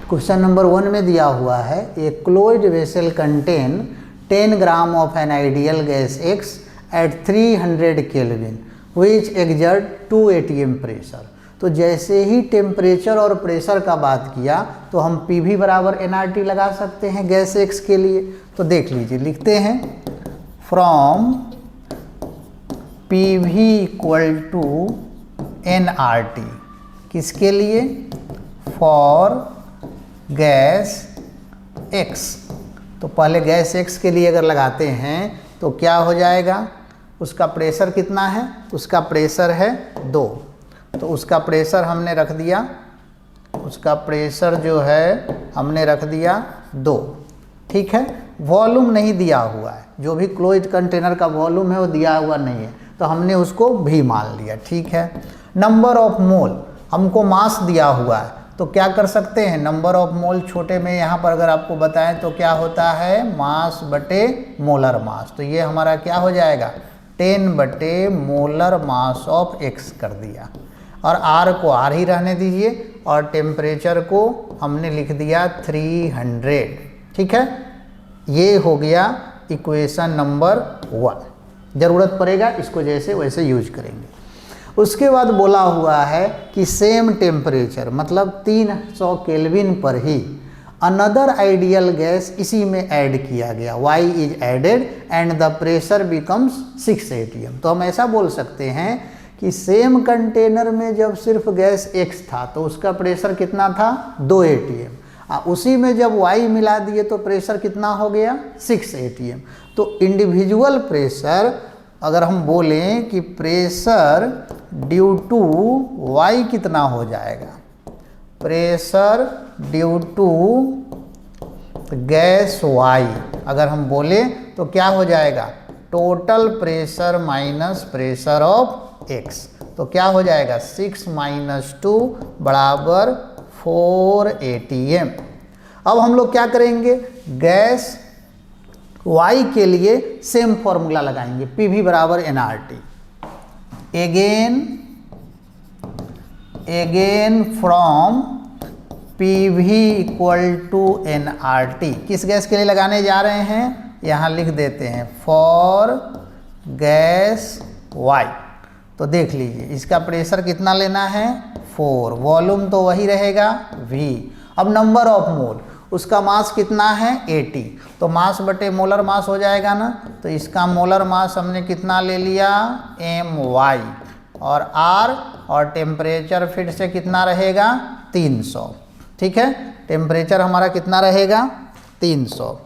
Question number 1 में दिया हुआ है a closed vessel contain 10 gram of an ideal gas X at 300 kelvin which exert 2 atm pressure. तो जैसे ही टेम्परेचर और प्रेशर का बात किया तो हम PV बराबर nRT लगा सकते हैं गैस X के लिए। तो देख लीजिए, लिखते हैं from PV equal to nRT किसके लिए, फॉर गैस X। तो पहले गैस X के लिए अगर लगाते हैं तो क्या हो जाएगा, उसका प्रेशर कितना है, उसका प्रेशर है 2, तो उसका प्रेशर हमने रख दिया, उसका प्रेशर जो है हमने रख दिया 2, ठीक है। वॉल्यूम नहीं दिया हुआ है, जो भी क्लोज्ड कंटेनर का वॉल्यूम है वो दिया हुआ नहीं है, तो हमने उसको भी मान लिया, ठीक है। नंबर ऑफ मोल, हमको मास दिया हुआ है, तो क्या कर सकते हैं, नंबर ऑफ मोल छोटे में यहाँ पर अगर आपको बताएं तो क्या होता है, मास बटे मोलर मास। तो ये हमारा क्या हो जाएगा, 10 बटे मोलर मास ऑफ X कर दिया, और R को R ही रहने दीजिए, और टेम्परेचर को हमने लिख दिया 300, ठीक है। ये हो गया इक्वेशन नंबर 1। ज़रूरत पड़ेगा इसको जैसे वैसे यूज करेंगे। उसके बाद बोला हुआ है कि सेम टेम्परेचर मतलब 300 केल्विन पर ही अनदर आइडियल गैस इसी में ऐड किया गया, Y is added and the pressure becomes 6 atm। तो हम ऐसा बोल सकते हैं कि सेम कंटेनर में जब सिर्फ गैस X था तो उसका प्रेशर कितना था, 2 atm। उसी में जब Y मिला दिए तो प्रेशर कितना हो गया, 6 atm। तो इंडिविजुअल प्रेशर अगर हम बोलें कि प्रेशर ड्यू टू Y कितना हो जाएगा, pressure due to gas Y अगर हम बोले तो क्या हो जाएगा, total pressure minus pressure of X। तो क्या हो जाएगा, 6 - 2 बराबर 4 atm। अब हम लोग क्या करेंगे, गैस Y के लिए सेम फॉर्मूला लगाएंगे, PV बराबर nRT। Again from PV equal to nRT किस गैस के लिए लगाने जा रहे हैं, यहाँ लिख देते हैं फॉर गैस Y। तो देख लीजिए इसका प्रेशर कितना लेना है, 4, वॉल्यूम तो वही रहेगा V। अब नंबर ऑफ मोल, उसका मास कितना है 80, तो मास बटे मोलर मास हो जाएगा ना, तो इसका मोलर मास हमने कितना ले लिया my, और R और टेम्परेचर फिर से कितना रहेगा 300, ठीक है। टेम्परेचर हमारा कितना रहेगा 300,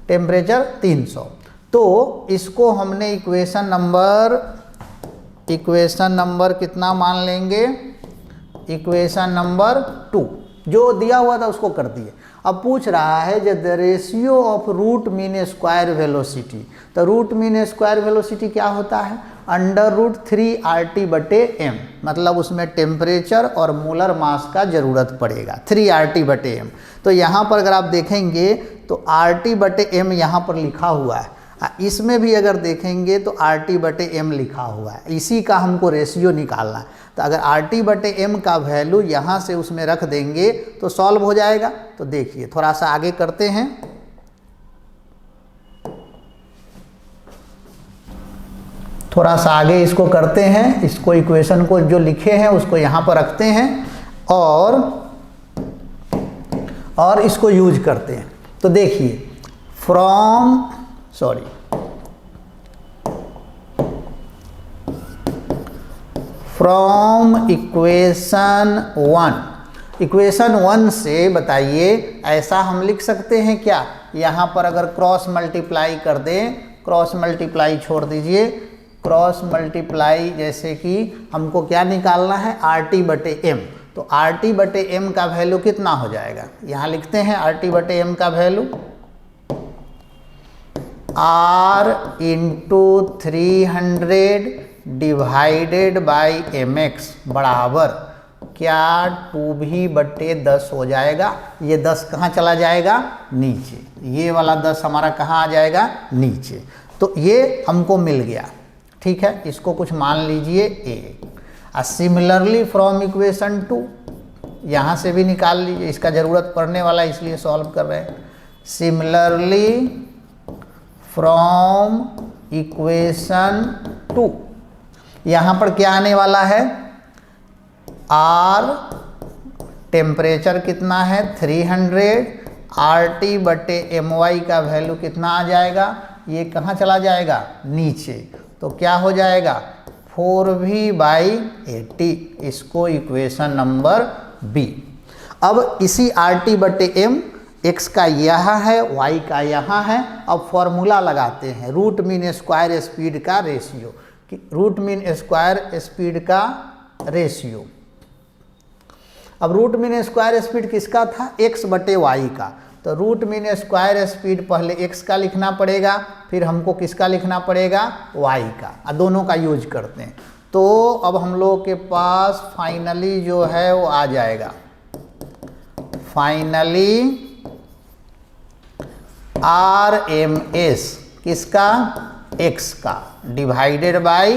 टेम्परेचर 300। तो इसको हमने इक्वेशन नंबर कितना मान लेंगे, इक्वेशन नंबर 2 जो दिया हुआ था उसको कर दिए। अब पूछ रहा है the ratio of root mean square velocity. तो रूट मीन स्क्वायर वेलोसिटी क्या होता है, √3 RT बटे m, मतलब उसमें टेम्परेचर और मोलर मास का ज़रूरत पड़ेगा 3 RT बटे m। तो यहाँ पर अगर आप देखेंगे तो RT बटे m यहाँ पर लिखा हुआ है, इसमें भी अगर देखेंगे तो RT बटे m लिखा हुआ है, इसी का हमको रेशियो निकालना है। तो अगर RT बटे m का वैल्यू यहाँ से उसमें रख देंगे तो सॉल्व हो जाएगा। तो देखिए थोड़ा सा आगे करते हैं, थोड़ा सा आगे इसको करते हैं, इसको इक्वेशन को जो लिखे हैं उसको यहाँ पर रखते हैं और इसको यूज करते हैं। तो देखिए फ्रॉम इक्वेशन 1 से बताइए, ऐसा हम लिख सकते हैं क्या, यहाँ पर अगर क्रॉस मल्टीप्लाई कर दें, क्रॉस मल्टीप्लाई छोड़ दीजिए, क्रॉस मल्टीप्लाई जैसे कि हमको क्या निकालना है RT बटे m। तो RT बटे m का वैल्यू कितना हो जाएगा, यहाँ लिखते हैं RT बटे m का value R × 300 divided by mx बराबर क्या 2v बटे 10 हो जाएगा। ये 10 कहाँ चला जाएगा, नीचे, ये वाला 10 हमारा कहाँ आ जाएगा, नीचे। तो ये हमको मिल गया, ठीक है। इसको कुछ मान लीजिए a। सिमिलरली फ्रॉम इक्वेशन 2 यहाँ से भी निकाल लीजिए, इसका ज़रूरत पड़ने वाला इसलिए सॉल्व कर रहे हैं। सिमिलरली फ्रॉम इक्वेशन 2, यहाँ पर क्या आने वाला है, आर टेम्परेचर कितना है 300, RT बटे MY का वैल्यू कितना आ जाएगा, ये कहाँ चला जाएगा नीचे, तो क्या हो जाएगा 4V/80, इसको इक्वेशन नंबर बी। अब इसी RT बटे M, x का यहाँ है, y का यहाँ है। अब फॉर्मूला लगाते हैं रूट मीन स्क्वायर स्पीड का ratio, root mean square speed का रेशियो। अब रूट मीन स्क्वायर स्पीड किसका था, x बटे y का, तो रूट मीन स्क्वायर स्पीड पहले x का लिखना पड़ेगा, फिर हमको किसका लिखना पड़ेगा, y का, दोनों का यूज करते हैं। तो अब हम लोग के पास फाइनली जो है वो आ जाएगा, फाइनली RMS किसका, x का डिवाइडेड बाय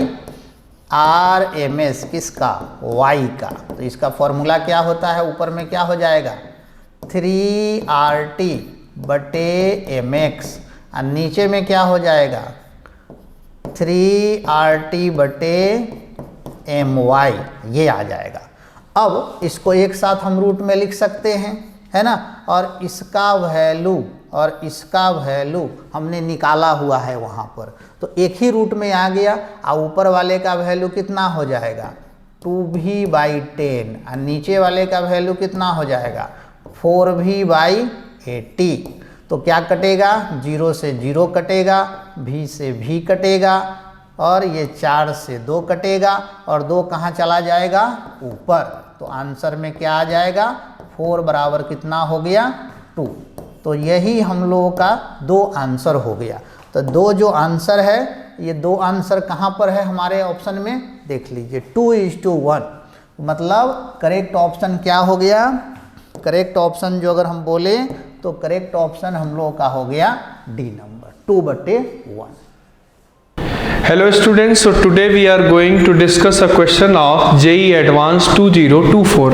RMS किसका, y का। तो इसका फॉर्मूला क्या होता है, ऊपर में क्या हो जाएगा 3RT बटे MX, और नीचे में क्या हो जाएगा 3RT बटे MY, ये आ जाएगा। अब इसको एक साथ हम रूट में लिख सकते हैं, है ना, और इसका वैल्यू और इसका वैल्यू हमने निकाला हुआ है वहाँ पर, तो एक ही रूट में आ गया। और ऊपर वाले का वैल्यू कितना हो जाएगा 2V/10, और नीचे वाले का वैल्यू कितना हो जाएगा 4V/80। तो क्या कटेगा, 0 से 0 कटेगा, V से V कटेगा, और ये 4 से 2 कटेगा, और 2 कहाँ चला जाएगा ऊपर। तो आंसर में क्या आ जाएगा 4 बराबर कितना हो गया 2। तो यही हम लोगों का 2 आंसर हो गया। तो 2 जो आंसर है, ये 2 आंसर कहाँ पर है हमारे ऑप्शन में, देख लीजिए 2:1, मतलब करेक्ट ऑप्शन क्या हो गया, करेक्ट ऑप्शन जो अगर हम बोले तो करेक्ट ऑप्शन हम लोगों का हो गया D number 2/1। Hello students, so today we are going to discuss a question of JEE Advanced 2024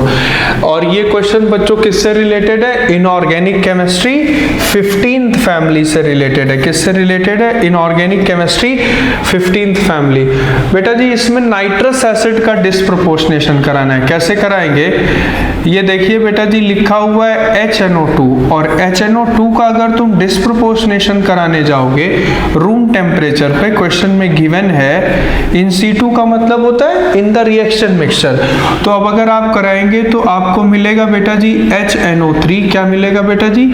और ये क्वेश्चन बच्चों किससे रिलेटेड है, इनऑर्गेनिक केमिस्ट्री 15th फैमिली से रिलेटेड है। किससे रिलेटेड है, इनऑर्गेनिक केमिस्ट्री 15th फैमिली। बेटा जी इसमें नाइट्रस एसिड का डिस्प्रोपोर्शनेशन कराना है। कैसे कराएंगे, ये देखिए बेटा जी लिखा हुआ है HNO2, और HNO2 का अगर तुम डिस्प्रोपोर्शनेशन कराने जाओगे रूम टेम्परेचर पे, क्वेश्चन में गिवन है इन सीटू का मतलब होता है इन द रिएक्शन मिक्सचर। तो अब अगर आप कराएंगे तो आपको मिलेगा बेटा जी HNO3, क्या मिलेगा बेटा जी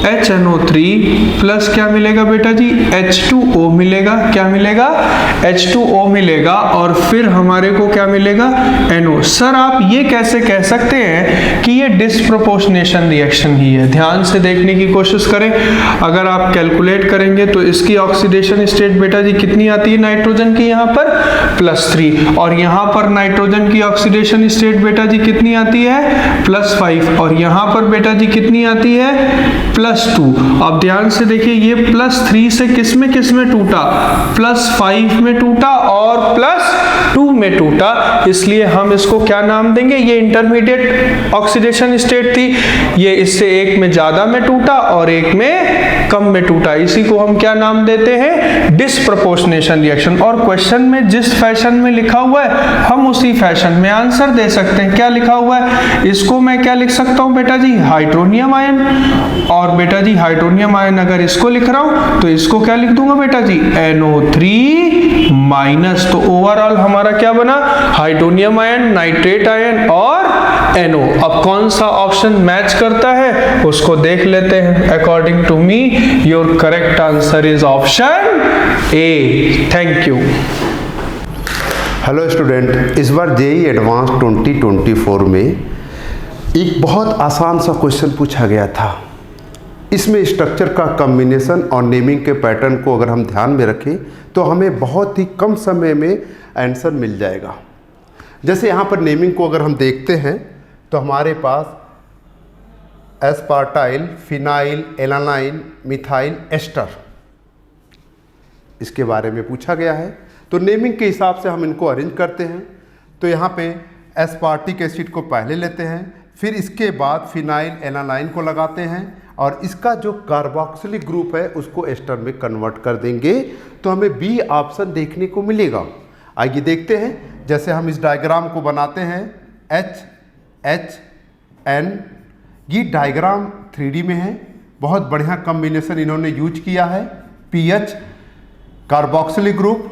HNO3 प्लस क्या मिलेगा बेटा जी H2O मिलेगा, क्या मिलेगा H2O मिलेगा, और फिर हमारे को क्या मिलेगा NO। सर आप ये कैसे कह सकते हैं कि ये डिस्प्रोपोर्शनेशन रिएक्शन ही है, ध्यान से देखने की कोशिश करें। अगर आप कैलकुलेट करेंगे तो इसकी ऑक्सीडेशन स्टेट बेटा जी कितनी आती है नाइट्रोजन की, यहाँ पर +3, और यहाँ पर नाइट्रोजन की ऑक्सीडेशन स्टेट बेटा जी कितनी आती है +5, और यहाँ पर बेटा जी कितनी आती है +2। अब ध्यान से देखिए ये +3 से किस में टूटा, +5 में टूटा और +2 में टूटा, इसलिए हम इसको क्या नाम देंगे, ये इंटरमीडिएट ऑक्सीडेशन स्टेट थी, ये इससे एक में ज्यादा में टूटा और एक में कम में टूटा, इसी को हम क्या नाम देते हैं डिस्प्रोपोर्शनेशन रिएक्शन। और क्वेश्चन में जिस फैशन में लिखा हुआ है हम उसी फैशन में आंसर दे सकते हैं। क्या लिखा हुआ है, इसको मैं क्या लिख सकता हूं बेटा जी हाइड्रोनियम आयन, और बेटा जी हाइड्रोनियम आयन अगर इसको लिख रहा हूं तो इसको क्या लिख दूंगा बेटा जी NO3-। तो ओवरऑल हमारा क्या बना, हाइड्रोनियम आयन, नाइट्रेट आयन और NO। अब कौन सा ऑप्शन मैच करता है उसको देख लेते हैं। According to me your correct answer is option A. Thank you. Hello student, इस बार JEE एडवांस 2024 में एक बहुत आसान सा क्वेश्चन पूछा गया था। इसमें स्ट्रक्चर का कॉम्बिनेशन और नेमिंग के पैटर्न को अगर हम ध्यान में रखें तो हमें बहुत ही कम समय में आंसर मिल जाएगा। जैसे यहाँ पर नेमिंग को अगर हम देखते हैं तो हमारे पास एस्पार्टाइल, फिनाइल, एलानाइन, मिथाइल एस्टर, इसके बारे में पूछा गया है। तो नेमिंग के हिसाब से हम इनको अरेंज करते हैं। तो यहाँ पे एस्पार्टिक एसिड को पहले लेते हैं, फिर इसके बाद फिनाइल एनालाइन को लगाते हैं और इसका जो कार्बोक्सिलिक ग्रुप है उसको एस्टर में कन्वर्ट कर देंगे, तो हमें बी ऑप्शन देखने को मिलेगा। आइए देखते हैं, जैसे हम इस डायग्राम को बनाते हैं HHN, ये डायग्राम 3D में है, बहुत बढ़िया कॉम्बिनेशन इन्होंने यूज किया है। PH कार्बोक्सिलिक ग्रुप,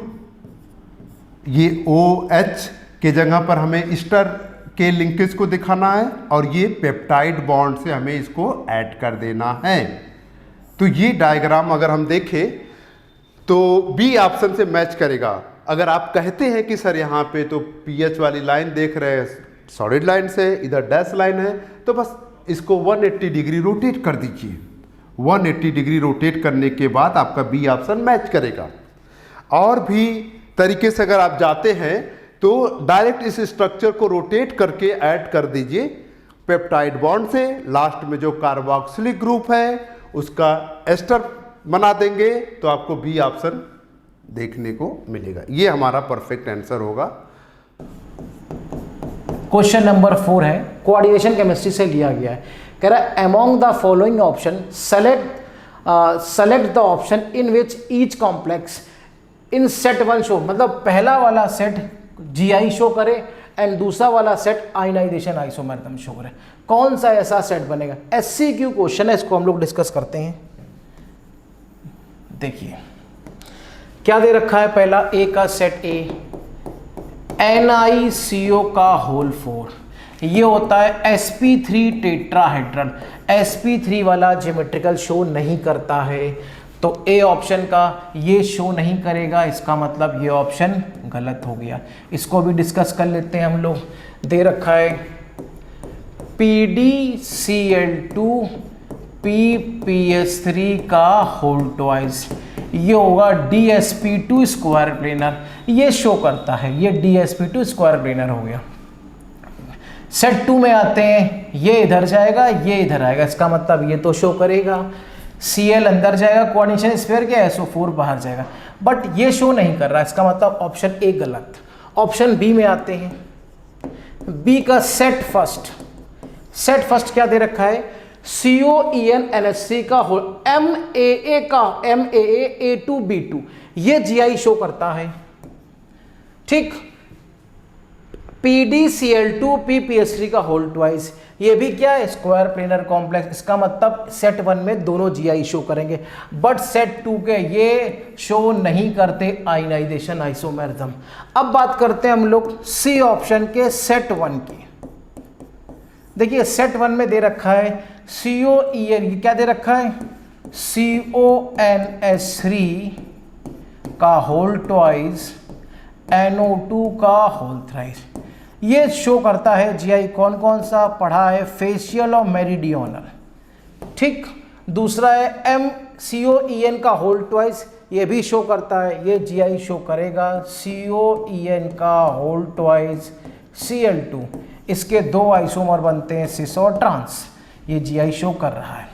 ये OH के जगह पर हमें ईस्टर के लिंकेज को दिखाना है और ये पेप्टाइड बॉन्ड से हमें इसको ऐड कर देना है। तो ये डायग्राम अगर हम देखें तो बी ऑप्शन से मैच करेगा। अगर आप कहते हैं कि सर यहाँ पे तो PH वाली लाइन देख रहे हैं सॉलिड लाइन से, इधर डैश लाइन है, तो बस इसको 180 डिग्री रोटेट कर दीजिए। 180 डिग्री रोटेट करने के बाद आपका बी ऑप्शन मैच करेगा। और भी तरीके से अगर आप जाते हैं तो डायरेक्ट इस स्ट्रक्चर को रोटेट करके ऐड कर दीजिए पेप्टाइड बॉन्ड से, लास्ट में जो कार्बोक्सिलिक ग्रुप है उसका एस्टर बना देंगे, तो आपको बी ऑप्शन देखने को मिलेगा। ये हमारा परफेक्ट आंसर होगा। क्वेश्चन नंबर 4 है, कोऑर्डिनेशन केमिस्ट्री से लिया गया है। कह रहा है among the following option select the option in which each complex in set 1 show, मतलब पहला वाला सेट GI शो करे एंड दूसरा वाला सेट आयनाइजेशन आइसोमरिज्म शो करे। कौन सा ऐसा सेट बनेगा? SCQ क्वेश्चन है, इसको हम लोग डिस्कस करते हैं। देखिए क्या दे रखा है, पहला A का सेट A NiCO का होल 4, ये होता है sp3 टेट्राहेड्रल। sp3 वाला ज्योमेट्रिकल शो नहीं करता है, तो A ऑप्शन का ये शो नहीं करेगा, इसका मतलब ये ऑप्शन गलत हो गया। इसको भी डिस्कस कर लेते हैं हम लोग। दे रखा है PdCl2 PPS3 का होल ट्वाइस, ये होगा DsP2 स्क्वायर प्लेनर, ये शो करता है, ये DsP2 स्क्वायर प्लेनर हो गया। सेट 2 में आते हैं, ये इधर जाएगा, ये इधर आएगा, इसका मतलब ये तो शो करेगा। Cl अंदर जाएगा कोऑर्डिनेशन स्फीयर के, SO4 बाहर जाएगा, बट ये शो नहीं कर रहा, इसका मतलब ऑप्शन ए गलत। ऑप्शन बी में आते हैं, बी का सेट फर्स्ट क्या दे रखा है, COEN-NH3 का होल MAA का MAA A2B2, ये GI शो करता है, ठीक। PdCl2 PPS3 का होल ट्वाइस, ये भी क्या है, स्क्वायर प्लेनर कॉम्प्लेक्स, इसका मतलब सेट 1 में दोनों GI शो करेंगे, बट सेट 2 के ये शो नहीं करते आयनाइजेशन आइसोमरिज्म। अब बात करते हैं हम लोग सी ऑप्शन के सेट 1 की। देखिए सेट 1 में दे रखा है COEN, क्या दे रखा है, CONH3 का होल ट्वाइस NO2 का होल थ्राइस, ये शो करता है GI। कौन कौन सा पढ़ा है, फेशियल और मेरिडियोनल, ठीक। दूसरा है MCOEN का होल ट्वाइस, ये भी शो करता है, ये GI शो करेगा, COEN का होल ट्वाइस Cl2, इसके 2 आइसोमर बनते हैं सिस और ट्रांस, ये GI शो कर रहा है।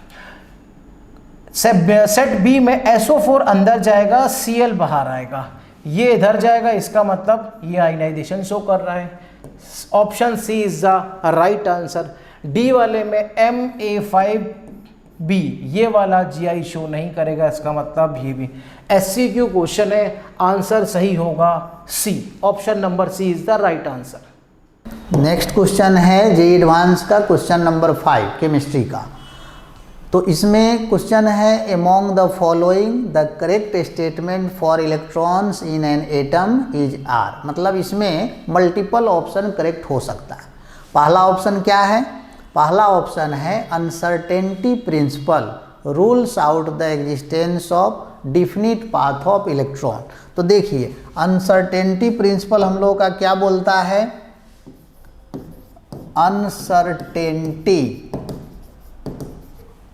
सेट बी में SO4 अंदर जाएगा, Cl बाहर आएगा, ये इधर जाएगा, इसका मतलब ये आयनाइजेशन शो कर रहा है। Option C is the right answer. D वाले में MA5B, ये वाला GI शो नहीं करेगा, इसका मतलब ये भी SCQ क्वेश्चन है, आंसर सही होगा C, option number C is the right answer. Next question है जेईई एडवांस का क्वेश्चन नंबर 5 केमिस्ट्री का। तो इसमें क्वेश्चन है among the following the correct statement for electrons in an atom is are, मतलब इसमें मल्टीपल ऑप्शन करेक्ट हो सकता है। पहला ऑप्शन क्या है, पहला ऑप्शन है uncertainty principle rules out the existence of definite path of electron. तो देखिए अनसर्टेनिटी प्रिंसिपल हम लोग का क्या बोलता है, अनसर्टेनिटी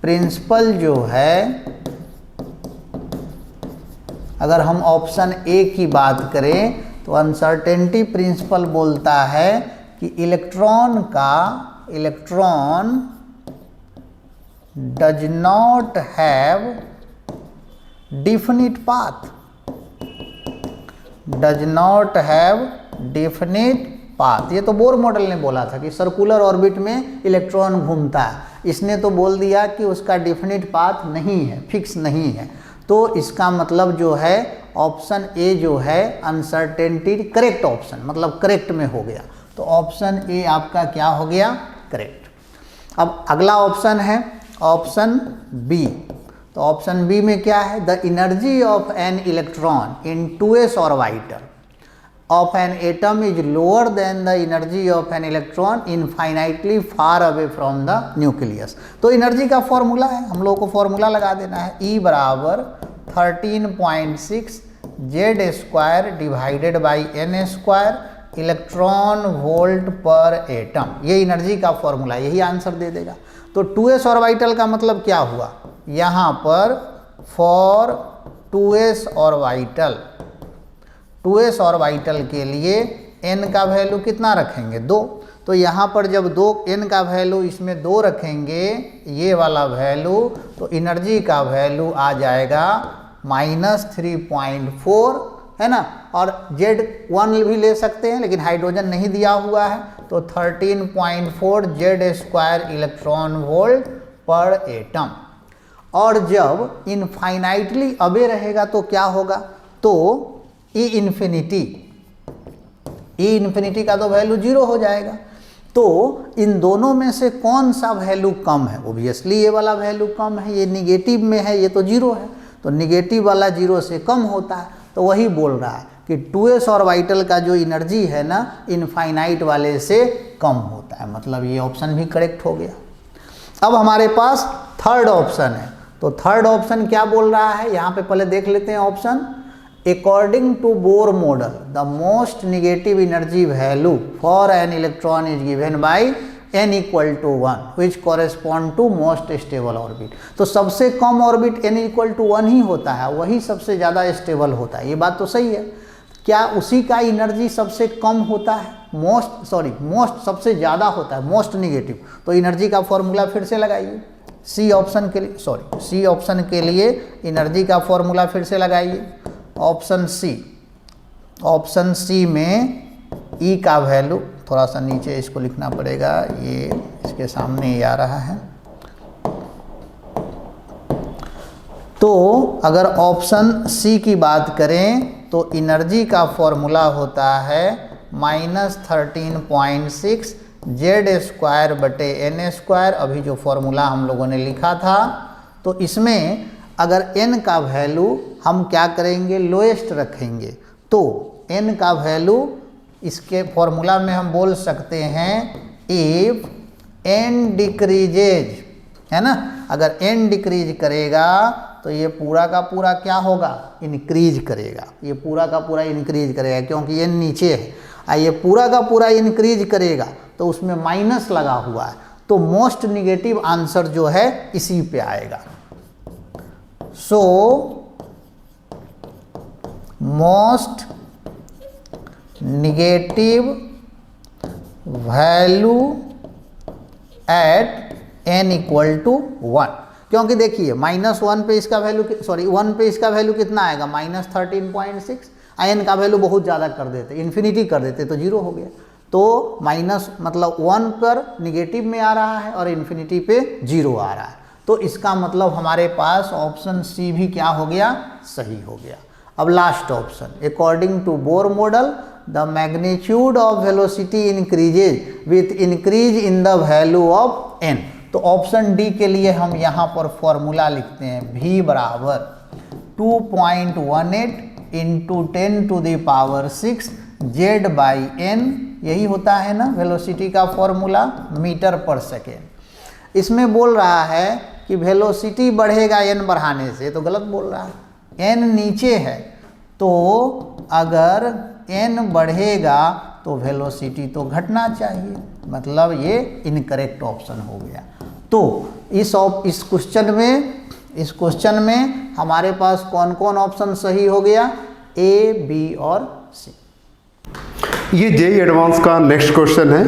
प्रिंसिपल जो है, अगर हम ऑप्शन ए की बात करें तो अनसर्टेनिटी प्रिंसिपल बोलता है कि electron does not have definite path, does not have definite path. ये तो बोर मॉडल ने बोला था कि सर्कुलर ऑर्बिट में इलेक्ट्रॉन घूमता है, इसने तो बोल दिया कि उसका डेफिनिट पाथ नहीं है, फिक्स नहीं है। तो इसका मतलब जो है ऑप्शन ए जो है अनसर्टेनिटी करेक्ट ऑप्शन, मतलब करेक्ट में हो गया। तो ऑप्शन ए आपका क्या हो गया, करेक्ट। अब अगला ऑप्शन है ऑप्शन बी। तो ऑप्शन बी में क्या है, the energy of an electron in 2s orbital of an atom is lower than the energy of an electron infinitely far away from the nucleus। तो energy का formula है, हम लोगों को फॉर्मूला लगा देना है, E बराबर 13.6 Z square divided by n square electron volt पर एटम। ये एनर्जी का फॉर्मूला, यही आंसर दे देगा। तो 2s ऑर्बिटल का मतलब क्या हुआ, यहाँ पर for 2s orbital, 2s orbital के लिए n का वैल्यू कितना रखेंगे, 2। तो यहाँ पर जब 2 n का वैल्यू इसमें 2 रखेंगे, ये वाला वैल्यू, तो एनर्जी का वैल्यू आ जाएगा -3.4, है ना। और Z1 भी ले सकते हैं, लेकिन हाइड्रोजन नहीं दिया हुआ है, तो 13.4 Z स्क्वायर इलेक्ट्रॉन वोल्ट पर एटम। और जब इनफाइनाइटली अवे रहेगा तो क्या होगा, तो ई इन्फिनिटी का तो वैल्यू 0 हो जाएगा। तो इन दोनों में से कौन सा वैल्यू कम है, ओब्वियसली ये वाला वैल्यू कम है, ये निगेटिव में है, ये तो 0 है, तो निगेटिव वाला 0 से कम होता है। तो वही बोल रहा है कि 2s ऑर्बिटल का जो एनर्जी है ना, इनफाइनाइट वाले से कम होता है, मतलब ये ऑप्शन भी करेक्ट हो गया। अब हमारे पास थर्ड ऑप्शन है। तो थर्ड ऑप्शन क्या बोल रहा है, यहाँ पे पहले देख लेते हैं option. According to Bohr model, the most negative energy value for an electron is given by n equal to 1, which correspond to most stable orbit। तो सबसे कम ऑर्बिट n equal to 1 ही होता है, वही सबसे ज़्यादा स्टेबल होता है। ये बात तो सही है। क्या उसी का एनर्जी सबसे कम होता है, मोस्ट सबसे ज़्यादा होता है, मोस्ट निगेटिव। तो एनर्जी का फॉर्मूला फिर से लगाइए, सी ऑप्शन के लिए एनर्जी का फॉर्मूला फिर से लगाइए। ऑप्शन सी में E का वैल्यू, थोड़ा सा नीचे इसको लिखना पड़ेगा, ये इसके सामने ही आ रहा है। तो अगर ऑप्शन सी की बात करें तो एनर्जी का फॉर्मूला होता है -13.6 Z स्क्वायर बटे n स्क्वायर, अभी जो फॉर्मूला हम लोगों ने लिखा था। तो इसमें अगर n का वैल्यू हम क्या करेंगे, लोएस्ट रखेंगे, तो n का वैल्यू इसके फॉर्मूला में हम बोल सकते हैं इफ n डिक्रीजेज, है ना। अगर n डिक्रीज करेगा तो ये पूरा का पूरा क्या होगा, इंक्रीज करेगा, ये पूरा का पूरा इंक्रीज करेगा, क्योंकि n नीचे है। ये पूरा का पूरा इंक्रीज करेगा तो उसमें माइनस लगा हुआ है, तो मोस्ट निगेटिव आंसर जो है इसी पे आएगा। So most negative value at n equal to 1, क्योंकि देखिए -1 पे इसका वैल्यू 1 पे इसका वैल्यू कितना आएगा, -13.6। n का वैल्यू बहुत ज़्यादा कर देते, इन्फिनिटी कर देते तो 0 हो गया। तो माइनस मतलब 1 पर निगेटिव में आ रहा है और इन्फिनिटी पे 0 आ रहा है। तो इसका मतलब हमारे पास ऑप्शन सी भी क्या हो गया, सही हो गया। अब last option, according to Bohr model the magnitude of velocity increases with increase in the value of n। तो ऑप्शन डी के लिए हम यहाँ पर फॉर्मूला लिखते हैं, v बराबर 2.18 इंटू 10⁻⁶ z बाई n, यही होता है ना वेलोसिटी का फॉर्मूला, मीटर पर सेकेंड। इसमें बोल रहा है कि वेलोसिटी बढ़ेगा n बढ़ाने से, तो गलत बोल रहा है। n नीचे है, तो अगर n बढ़ेगा तो वेलोसिटी तो घटना चाहिए, मतलब ये इनकरेक्ट ऑप्शन हो गया। तो इस क्वेश्चन में हमारे पास कौन कौन ऑप्शन सही हो गया, ए, बी और सी। ये जेईई एडवांस का नेक्स्ट क्वेश्चन है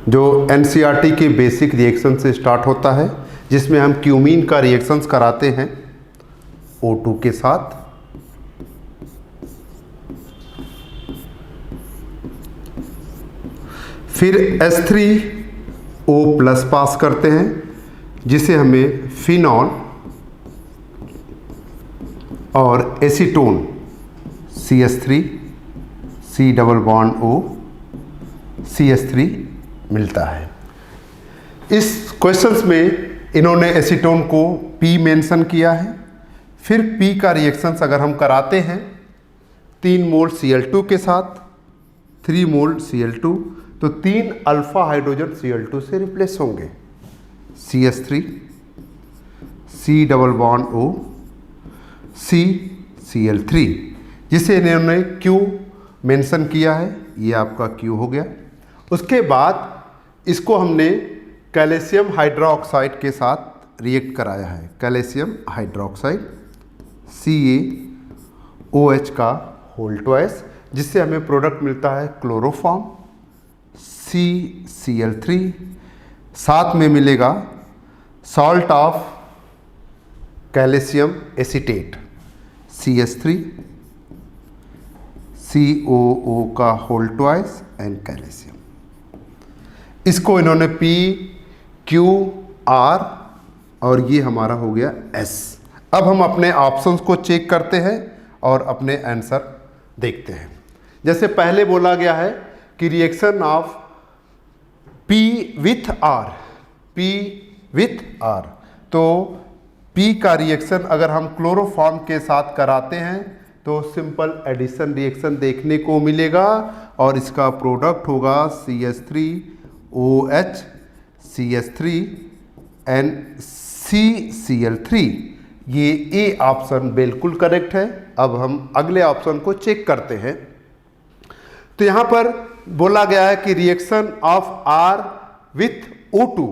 जो एनसीईआरटी के बेसिक रिएक्शन से स्टार्ट होता है, जिसमें हम क्यूमीन का रिएक्शंस कराते हैं O2 के साथ। फिर H3O+ पास करते हैं, जिसे हमें फिनॉल और acetone CH3 C double bond O CH3 मिलता है। इस क्वेश्चंस में इन्होंने एसीटोन को P मेंशन किया है। फिर P का रिएक्शंस अगर हम कराते हैं 3 मोल Cl2 के साथ 3 मोल Cl2, तो 3 अल्फा हाइड्रोजन Cl2 से रिप्लेस होंगे, CH3 C double bond O C Cl3, जिसे इन्होंने Q मेंशन किया है, ये आपका Q हो गया। उसके बाद इसको हमने कैल्शियम हाइड्रोक्साइड के साथ रिएक्ट कराया है, कैल्शियम हाइड्रोक्साइड CaOH का होल ट्वाइस, जिससे हमें प्रोडक्ट मिलता है क्लोरोफॉर्म CCl3, साथ में मिलेगा salt of calcium acetate CH3 COO का होल ट्वाइस एंड कैल्शियम। इसको इन्होंने P Q R और ये हमारा हो गया S। अब हम अपने ऑप्शंस को चेक करते हैं और अपने आंसर देखते हैं। जैसे पहले बोला गया है कि reaction of P with R, तो P का रिएक्शन अगर हम क्लोरोफॉर्म के साथ कराते हैं तो सिंपल एडिशन रिएक्शन देखने को मिलेगा और इसका प्रोडक्ट होगा CH3OH CH3 एंड CCl3। ये ए ऑप्शन बिल्कुल करेक्ट है। अब हम अगले ऑप्शन को चेक करते हैं। तो यहाँ पर बोला गया है कि reaction of R with O2,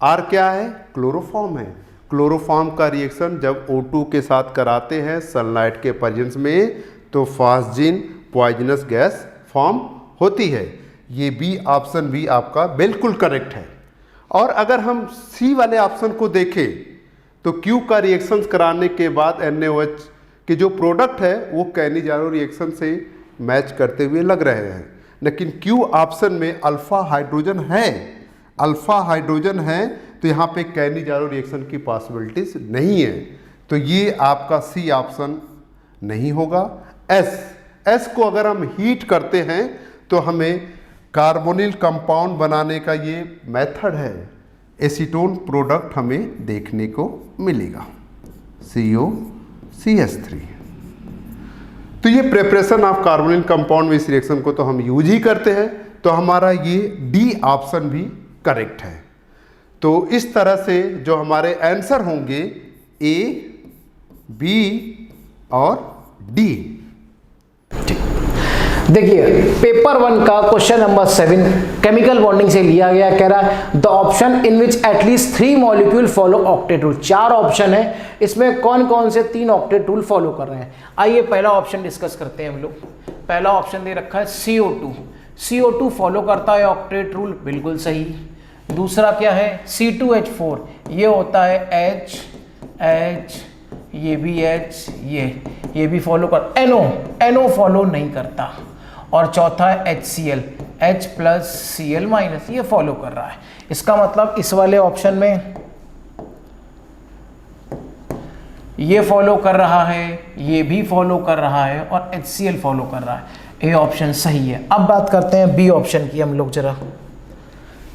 R क्या है? क्लोरोफॉर्म है। क्लोरोफॉर्म का रिएक्शन जब O2 के साथ कराते हैं सनलाइट के प्रेजेंस में तो फास्जिन पॉइजनस गैस फॉर्म होती है। ये बी ऑप्शन भी आपका बिल्कुल करेक्ट है। और अगर हम सी वाले ऑप्शन को देखें तो Q का रिएक्शन कराने के बाद NaOH के जो प्रोडक्ट है वो कैनिजारो रिएक्शन से मैच करते हुए लग रहे हैं, लेकिन Q ऑप्शन में अल्फा हाइड्रोजन है, तो यहाँ पे कैनिजारो रिएक्शन की पॉसिबिलिटीज नहीं है, तो ये आपका सी ऑप्शन नहीं होगा। एस को अगर हम हीट करते हैं तो हमें कार्बोनिल कंपाउंड बनाने का ये मेथड है, एसीटोन प्रोडक्ट हमें देखने को मिलेगा COCH3। तो ये प्रिपरेशन ऑफ कार्बोनिल कंपाउंड में इस रिएक्शन को तो हम यूज ही करते हैं, तो हमारा ये डी ऑप्शन भी करेक्ट है। तो इस तरह से जो हमारे आंसर होंगे ए, बी और डी। देखिए पेपर 1 का क्वेश्चन नंबर 7 केमिकल बॉन्डिंग से लिया गया। कह रहा है the option in which at least 3 molecule follow octet rule. 4 option है, इसमें कौन कौन से 3 ऑक्टेट रूल फॉलो कर रहे हैं। आइए पहला ऑप्शन डिस्कस करते हैं हम लोग। पहला ऑप्शन दे रखा है CO2 फॉलो करता है ऑक्टेट रूल, बिल्कुल सही। दूसरा क्या है C2H4, ये होता है H, ये भी H, ये भी फॉलो कर। NO फॉलो नहीं करता। और चौथा है HCl, H plus Cl minus, ये फॉलो कर रहा है। इसका मतलब इस वाले ऑप्शन में ये फॉलो कर रहा है, ये भी फॉलो कर रहा है और HCl फॉलो कर रहा है। ये ऑप्शन सही है। अब बात करते हैं बी ऑप्शन की हम लोग जरा।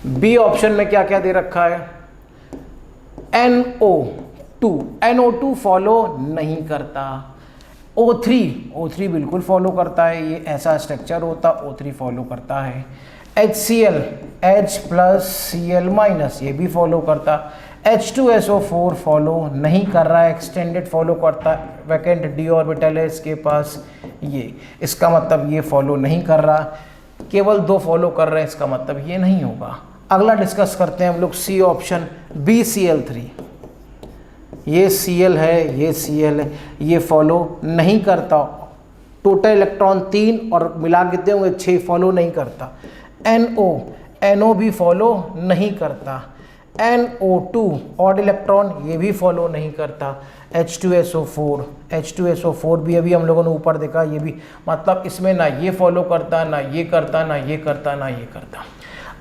बी ऑप्शन में क्या क्या दे रखा है। NO2 फॉलो नहीं करता। O3 बिल्कुल फॉलो करता है, ये ऐसा स्ट्रक्चर होता, O3 फॉलो करता है। HCl, H plus Cl minus, ये भी फॉलो करता। H2SO4 फॉलो नहीं कर रहा है, एक्सटेंडेड फॉलो करता है, वैकेंट डी ऑर्बिटल है इसके पास, ये इसका मतलब ये फॉलो नहीं कर रहा। केवल 2 फॉलो कर रहे हैं, इसका मतलब ये नहीं होगा। अगला डिस्कस करते हैं हम लोग सी ऑप्शन BCl3। ये Cl है, ये Cl है, ये फॉलो नहीं करता। टोटल इलेक्ट्रॉन 3 और मिला कितने होंगे 6, फॉलो नहीं करता। NO भी फॉलो नहीं करता। NO2 ऑड इलेक्ट्रॉन, ये भी फॉलो नहीं करता। H2SO4 भी अभी हम लोगों ने ऊपर देखा, ये भी, मतलब इसमें ना ये फॉलो करता, ना ये करता, ना ये करता, ना ये करता।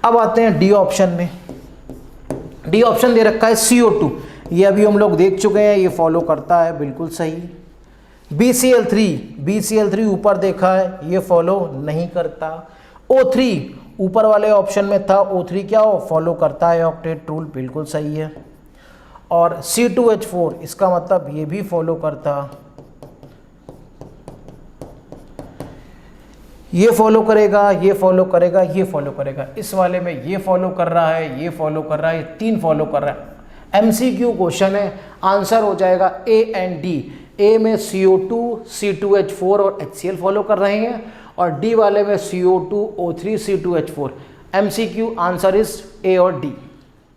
अब आते हैं डी ऑप्शन में। डी ऑप्शन दे रखा है CO2, ये अभी हम लोग देख चुके हैं, ये फॉलो करता है, बिल्कुल सही। BCl3 ऊपर देखा है, ये फॉलो नहीं करता। O3 ऊपर वाले ऑप्शन में था, O3 क्या हो, फॉलो करता है ऑक्टेट रूल, बिल्कुल सही है। और C2H4 इसका मतलब ये भी फॉलो करता, ये फॉलो करेगा, ये फॉलो करेगा, ये फॉलो करेगा। इस वाले में ये फॉलो कर रहा है, ये फॉलो कर रहा है, ये 3 फॉलो कर रहा है। MCQ क्वेश्चन है, आंसर हो जाएगा A एंड D। A में CO2, C2H4 और HCl फॉलो कर रहे हैं, और D वाले में CO2, O3, C2H4। MCQ answer is A और D।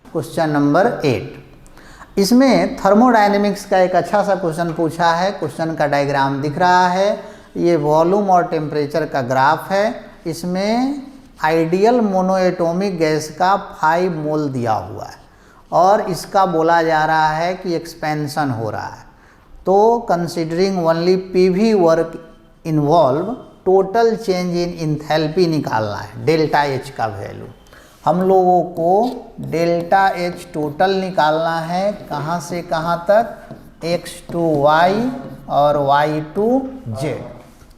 क्वेश्चन नंबर 8, इसमें थर्मोडायनेमिक्स का एक अच्छा सा क्वेश्चन पूछा है। क्वेश्चन का डायग्राम दिख रहा है, ये वॉल्यूम और टेम्परेचर का ग्राफ है। इसमें आइडियल मोनोएटॉमिक गैस का 5 मोल दिया हुआ है और इसका बोला जा रहा है कि एक्सपेंशन हो रहा है। तो considering only PV work involve, total change in enthalpy निकालना है, डेल्टा H का वैल्यू। हम लोगों को डेल्टा H टोटल निकालना है, कहाँ से कहाँ तक, X to Y और Y to Z,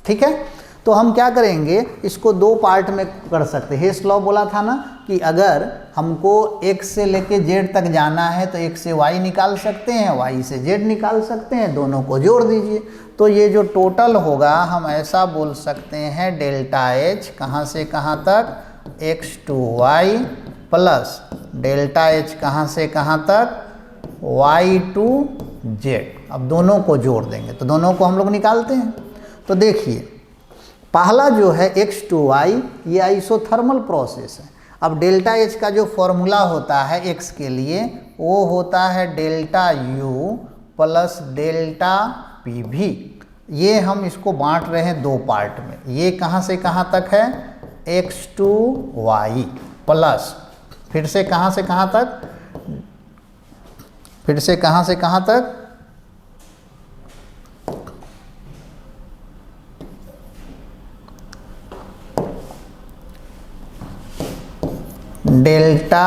ठीक है। तो हम क्या करेंगे, इसको 2 पार्ट में कर सकते हैं। हेस लॉ बोला था ना कि अगर हमको X से लेके Z तक जाना है तो X से Y निकाल सकते हैं, Y से Z निकाल सकते हैं, दोनों को जोड़ दीजिए। तो ये जो टोटल होगा हम ऐसा बोल सकते हैं, डेल्टा H कहाँ से कहाँ तक, X to Y plus delta H कहाँ से कहाँ तक, Y to Z। अब दोनों को जोड़ देंगे तो दोनों को हम लोग निकालते हैं। तो देखिए पहला जो है X to Y, ये आइसोथर्मल प्रोसेस है। अब डेल्टा H का जो फॉर्मूला होता है X के लिए, वो होता है delta U plus delta PV। ये हम इसको बांट रहे हैं 2 पार्ट में। ये कहाँ से कहाँ तक है, X to Y प्लस फिर से कहाँ से कहाँ तक, फिर से कहाँ से कहाँ तक, डेल्टा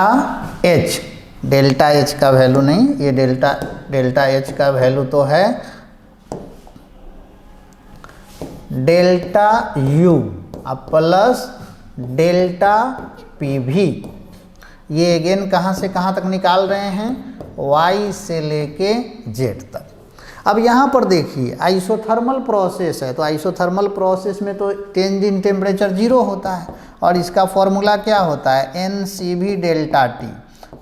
H, डेल्टा H का वैल्यू नहीं, ये डेल्टा H का वैल्यू तो है डेल्टा U अब प्लस डेल्टा PV। ये अगेन कहाँ से कहाँ तक निकाल रहे हैं, Y से लेके Z तक। अब यहाँ पर देखिए आइसोथर्मल प्रोसेस है, तो आइसोथर्मल प्रोसेस में तो चेंज इन टेम्परेचर 0 होता है और इसका फॉर्मूला क्या होता है, NCV डेल्टा T।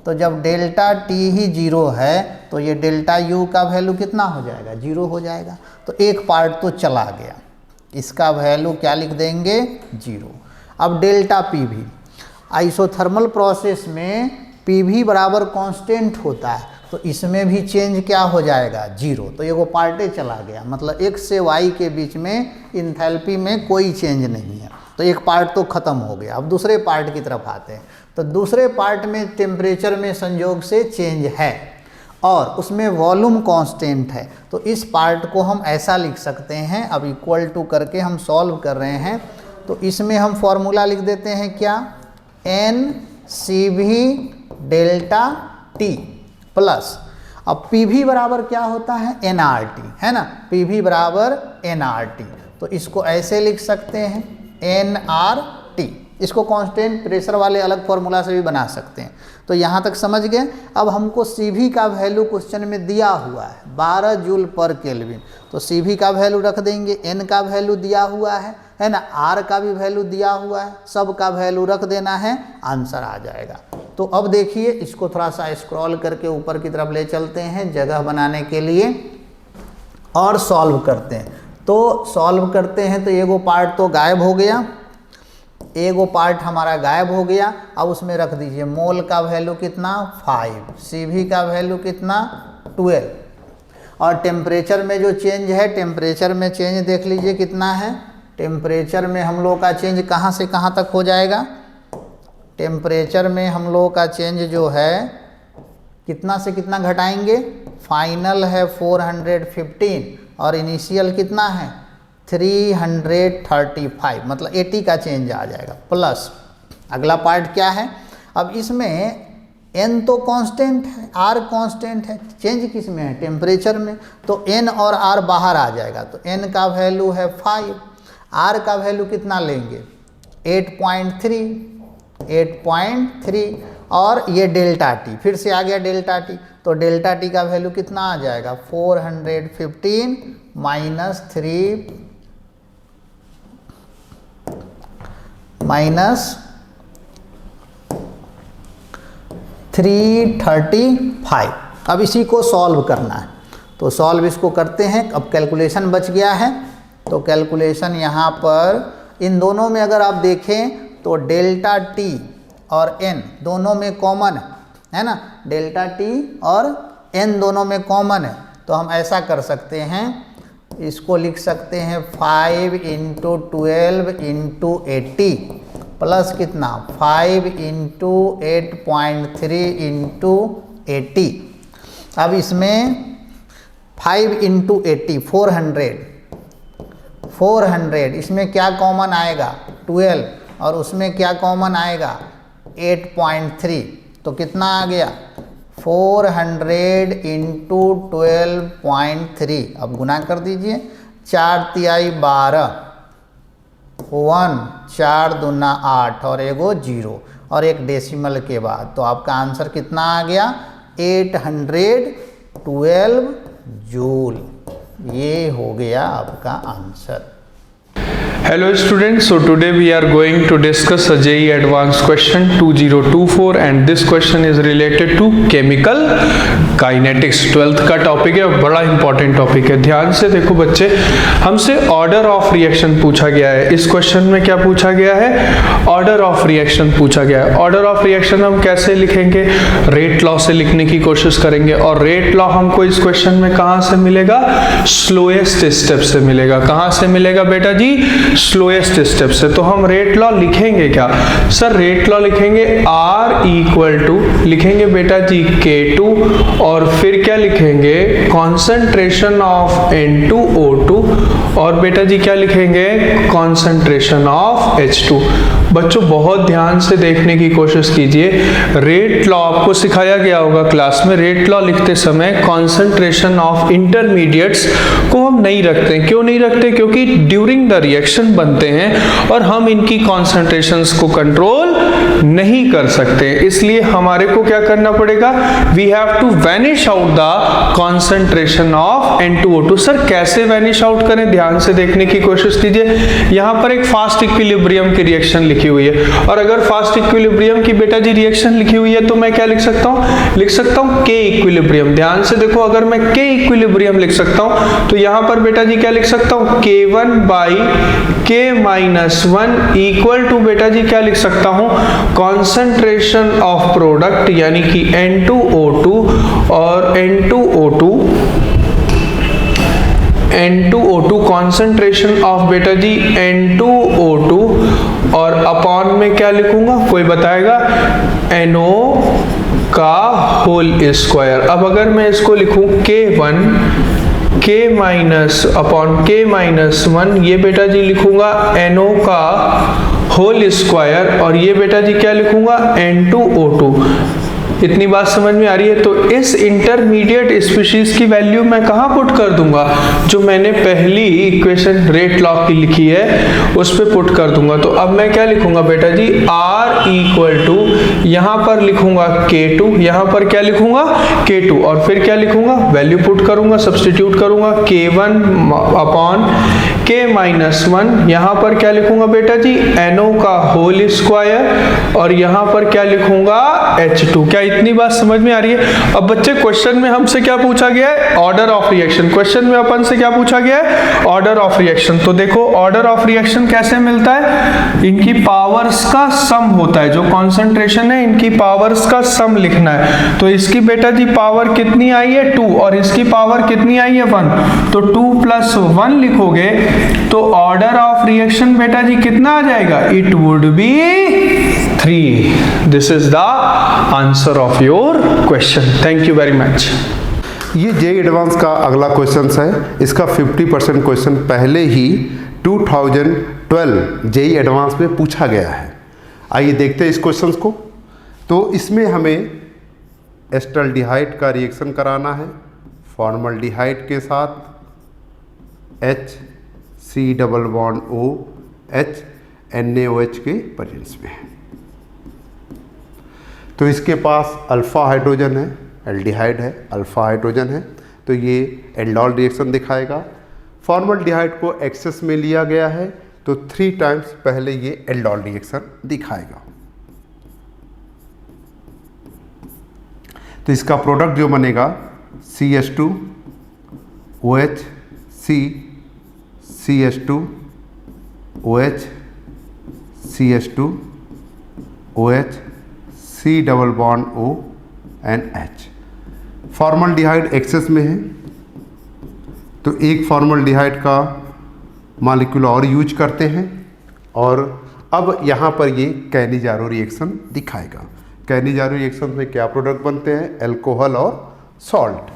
तो जब डेल्टा T ही 0 है तो ये डेल्टा U का वैल्यू कितना हो जाएगा, 0 हो जाएगा। तो एक पार्ट तो चला गया, इसका वैल्यू क्या लिख देंगे, 0। अब डेल्टा PV, आइसोथर्मल प्रोसेस में PV बराबर कांस्टेंट होता है, तो इसमें भी चेंज क्या हो जाएगा, 0। तो ये वो पार्टे चला गया, मतलब X से Y के बीच में इंथैल्पी में कोई चेंज नहीं है। तो एक पार्ट तो ख़त्म हो गया। अब दूसरे पार्ट की तरफ आते हैं। तो दूसरे पार्ट में टेम्परेचर में संयोग से चेंज है और उसमें वॉल्यूम कांस्टेंट है। तो इस पार्ट को हम ऐसा लिख सकते हैं, अब इक्वल टू करके हम सॉल्व कर रहे हैं। तो इसमें हम फॉर्मूला लिख देते हैं क्या, NCV डेल्टा T प्लस, अब PV बराबर क्या होता है, nRT, है ना, PV बराबर nRT। तो इसको ऐसे लिख सकते हैं nRT। इसको कांस्टेंट प्रेशर वाले अलग फॉर्मूला से भी बना सकते हैं। तो यहाँ तक समझ गए। अब हमको CV का वैल्यू क्वेश्चन में दिया हुआ है 12 जूल पर केल्विन। तो CV का वैल्यू रख देंगे, N का वैल्यू दिया हुआ है ना, R का भी वैल्यू दिया हुआ है, सब का वैल्यू रख देना है, आंसर आ जाएगा। तो अब देखिए इसको थोड़ा सा स्क्रॉल करके ऊपर की तरफ ले चलते हैं जगह बनाने के लिए और सॉल्व करते हैं। तो सॉल्व करते हैं तो एगो पार्ट तो गायब हो गया, एगो पार्ट हमारा गायब हो गया। अब उसमें रख दीजिए मोल का वैल्यू कितना, 5, CV का वैल्यू कितना, 12। और टेम्परेचर में जो चेंज है, टेम्परेचर में चेंज देख लीजिए कितना है। टेम्परेचर में हम लोग का चेंज कहाँ से कहाँ तक हो जाएगा, टेम्परेचर में हम लोग का चेंज जो है कितना से कितना घटाएंगे, फाइनल है 415 और इनिशियल कितना है 335, मतलब 80 का चेंज आ जाएगा। प्लस अगला पार्ट क्या है, अब इसमें n तो कांस्टेंट है, r कांस्टेंट है, चेंज किस में है? टेम्परेचर में। तो n और r बाहर आ जाएगा, तो n का वैल्यू है 5, r का वैल्यू कितना लेंगे? 8.3 और ये डेल्टा टी, फिर से आ गया डेल्टा टी, तो डेल्टा टी का वैल्यू कितना आ जाएगा? 415 माइनस 335। अब इसी को सॉल्व करना है, तो सॉल्व इसको करते हैं। अब कैलकुलेशन बच गया है, तो कैलकुलेशन यहाँ पर इन दोनों में अगर आप देखें तो डेल्टा टी और n दोनों में कॉमन है ना, डेल्टा टी और n दोनों में कॉमन है। तो हम ऐसा कर सकते हैं, इसको लिख सकते हैं 5 × 12 × 80 प्लस कितना 5 × 8.3 × 80। अब इसमें 5 × 80 400, इसमें क्या कॉमन आएगा? 12, और उसमें क्या कॉमन आएगा? 8.3, तो कितना आ गया? 400 × 12.3। अब गुना कर दीजिए, 4 तिहाई 12, 1 4 दूना 8 और एगो 0 और एक डेसिमल के बाद, तो आपका आंसर कितना आ गया? 812 जूल। ये हो गया आपका answer. Hello students, so today we are going to discuss a JEE Advanced question 2024 and this question is related to chemical kinetics। 12th का टॉपिक है, बड़ा इंपॉर्टेंट टॉपिक है। ध्यान से देखो बच्चे, हमसे ऑर्डर ऑफ रिएक्शन पूछा गया है। इस क्वेश्चन में क्या पूछा गया है? ऑर्डर ऑफ रिएक्शन पूछा गया है। ऑर्डर ऑफ रिएक्शन हम कैसे लिखेंगे? रेट लॉ से लिखने की कोशिश करेंगे, और रेट लॉ हमको इस क्वेश्चन में कहाँ से मिलेगा? स्लोएस्ट स्टेप से मिलेगा। कहाँ से मिलेगा बेटा जी? स्लोएस्ट स्टेप से। तो हम रेट लॉ लिखेंगे क्या? सर रेट लॉ लिखेंगे R इक्वल टू, लिखेंगे बेटा जी K2, और फिर क्या लिखेंगे? कॉन्सेंट्रेशन ऑफ N2O2, और बेटा जी क्या लिखेंगे? Concentration of H2। बच्चों बहुत ध्यान से देखने की कोशिश कीजिए। रेट लॉ आपको सिखाया गया होगा क्लास में। रेट लॉ लिखते समय कॉन्सेंट्रेशन ऑफ इंटरमीडिएट्स को हम नहीं रखते। क्यों नहीं रखते? क्योंकि ड्यूरिंग द रिएक्शन बनते हैं और हम इनकी कॉन्सेंट्रेशंस को कंट्रोल नहीं कर सकते। इसलिए हमारे को क्या करना पड़ेगा? We have to vanish out the concentration of N2O2। Sir कैसे वैनिश आउट करें? ध्यान से देखने की कोशिश कीजिए। यहाँ पर एक फास्ट इक्विलिब्रियम की रिएक्शन लिखी हुई है, और अगर फास्ट इक्विलिब्रियम की बेटा जी रिएक्शन लिखी हुई है तो मैं क्या लिख सकता हूँ? लिख सकता हूँ K इक्विलिब्रियम। ध्यान से देखो, अगर मैं K इक्विलिब्रियम लिख सकता हूँ तो यहाँ पर बेटा जी क्या लिख सकता हूँ? K1/K-1 इक्वल टू बेटा जी क्या लिख सकता हूँ? कॉन्सेंट्रेशन ऑफ प्रोडक्ट यानी कि N2O2 और N2O2 कॉन्सेंट्रेशन ऑफ बेटा जी N2O2, और अपॉन में क्या लिखूंगा? कोई बताएगा? NO का होल स्क्वायर। अब अगर मैं इसको लिखूं K1 K-1, ये बेटा जी लिखूंगा NO का होल स्क्वायर, और ये बेटा जी क्या लिखूंगा? N2O2। इतनी बात समझ में आ रही है? तो इस इंटरमीडिएट स्पीशीज की वैल्यू मैं कहाँ पुट कर दूंगा? जो मैंने पहली इक्वेशन रेट लॉ की लिखी है उस पे पुट कर दूंगा। तो अब मैं क्या लिखूंगा बेटा जी? R इक्वल टू, यहाँ पर लिखूंगा K2, यहाँ पर क्या लिखूंगा? K2, और फिर क्या लिखूंगा? वैल्यू पुट करूंगा, सब्सटीट्यूट करूंगा, K1/K-1, यहाँ पर क्या लिखूंगा बेटा जी? NO का होल स्क्वायर, और यहाँ पर क्या लिखूंगा? H2। क्या इतनी बात समझ में आ रही है? अब बच्चे क्वेश्चन में हमसे क्या पूछा गया है? Order of reaction. क्वेश्चन में अपन से क्या पूछा गया है? Order of reaction. तो देखो ऑर्डर ऑफ रिएक्शन कैसे मिलता है? इनकी पावर्स का सम होता है। जो कॉन्सेंट्रेशन है इनकी पावर्स का सम लिखना है। तो इसकी बेटा जी पावर कितनी आई है? 2, और इसकी पावर कितनी आई है? 1। तो 2 + 1 लिखोगे तो ऑर्डर ऑफ रिएक्शन बेटा जी कितना आ जाएगा? It would be 3। This is the answer of your question. Thank you very much. ये JEE एडवांस का अगला क्वेश्चन है। इसका 50% क्वेश्चन पहले ही 2012 JEE एडवांस में पूछा गया है। आइए देखते हैं इस क्वेश्चन को। तो इसमें हमें एस्टल्डिहाइड का रिएक्शन कराना है फॉर्मल्डिहाइड के साथ HC⋯OH NaOH के प्रेजेंस में है। तो इसके पास अल्फ़ा हाइड्रोजन है, एल्डिहाइड है, अल्फ़ा हाइड्रोजन है, तो ये एल्डोल रिएक्शन दिखाएगा। फॉर्मल्डिहाइड को एक्सेस में लिया गया है तो 3 टाइम्स पहले ये एल्डोल रिएक्शन दिखाएगा। तो इसका प्रोडक्ट जो बनेगा CH2OH CH2OH CH2OH C⋯ONH। Formaldehyde access में है तो एक फॉर्मल्डिहाइड का मॉलिक्यूल और यूज करते हैं और अब यहाँ पर ये कैनिजारो रिएक्शन दिखाएगा। कैनिजारो रिएक्शन में क्या प्रोडक्ट बनते हैं? एल्कोहल और सॉल्ट,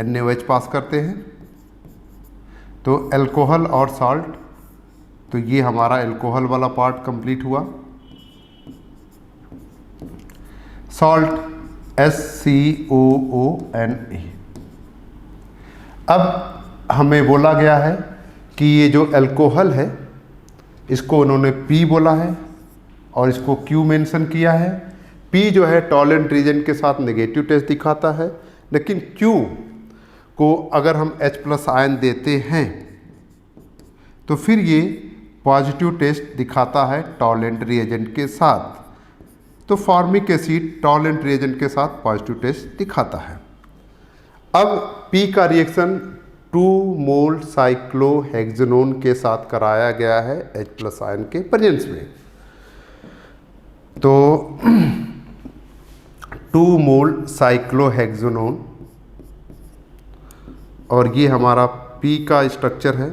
NaOH पास करते हैं तो एल्कोहल और सॉल्ट, तो ये हमारा एल्कोहल वाला पार्ट कंप्लीट हुआ। Salt SCOONA। अब हमें बोला गया है कि ये जो अल्कोहल है इसको उन्होंने P बोला है और इसको Q मेंशन किया है। P जो है टॉलेंट रीजन के साथ नेगेटिव टेस्ट दिखाता है, लेकिन Q को अगर हम H+ आयन देते हैं तो फिर ये पॉजिटिव टेस्ट दिखाता है टॉलेंट रिएजेंट के साथ। तो फॉर्मिक एसिड टॉलेंट रिएजेंट के साथ पॉजिटिव टेस्ट दिखाता है। अब P का रिएक्शन 2 मोल साइक्लोहेक्सेनोन के साथ कराया गया है H+ आयन के प्रेजेंस में। तो 2 मोल साइक्लोहेक्सेनोन और ये हमारा P का स्ट्रक्चर है।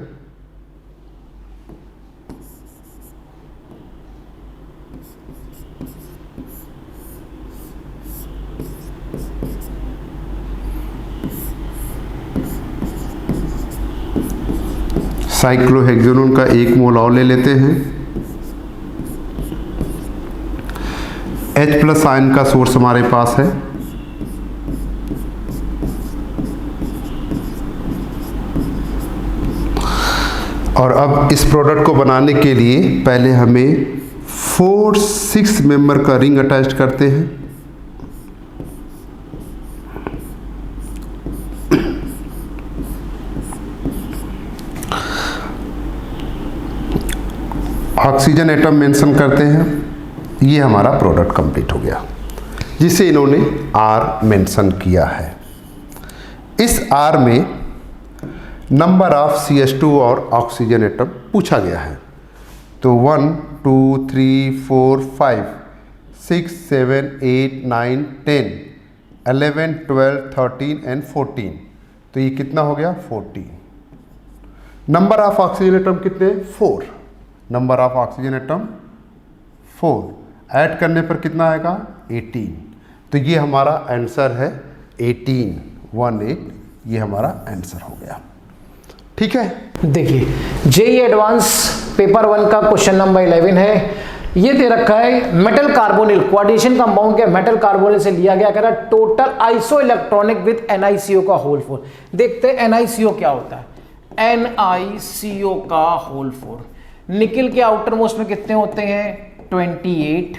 साइक्लोहेक्सेनोन का 1 मोल और ले लेते हैं। H+ आयन का सोर्स हमारे पास है। और अब इस प्रोडक्ट को बनाने के लिए पहले हमें 4-6 मेंबर का रिंग अटैच करते हैं। ऑक्सीजन एटम मेंशन करते हैं। ये हमारा प्रोडक्ट कंप्लीट हो गया जिसे इन्होंने R मेंशन किया है। इस R में नंबर ऑफ CH2 और ऑक्सीजन एटम पूछा गया है। तो 1 2 3 4 5 6 7 8 9 10 11 12 13 एंड 14। तो ये कितना हो गया? 14। नंबर ऑफ ऑक्सीजन एटम कितने? 4। Number of oxygen atom 4 add करने पर कितना आएगा? 18। तो ये हमारा आंसर है 18। ये हमारा आंसर हो गया। ठीक है, देखिए जेईई एडवांस पेपर 1 का क्वेश्चन नंबर 11 है। ये दे रखा है मेटल कार्बोनिल कोऑर्डिनेशन कंपाउंड के मेटल कार्बोनिल से लिया गया, कह रहा total iso electronic with NiCO का होल 4। देखते हैं NiCO क्या होता है। NiCO का होल 4 निकिल के आउटर मोस्ट में कितने होते हैं? 28।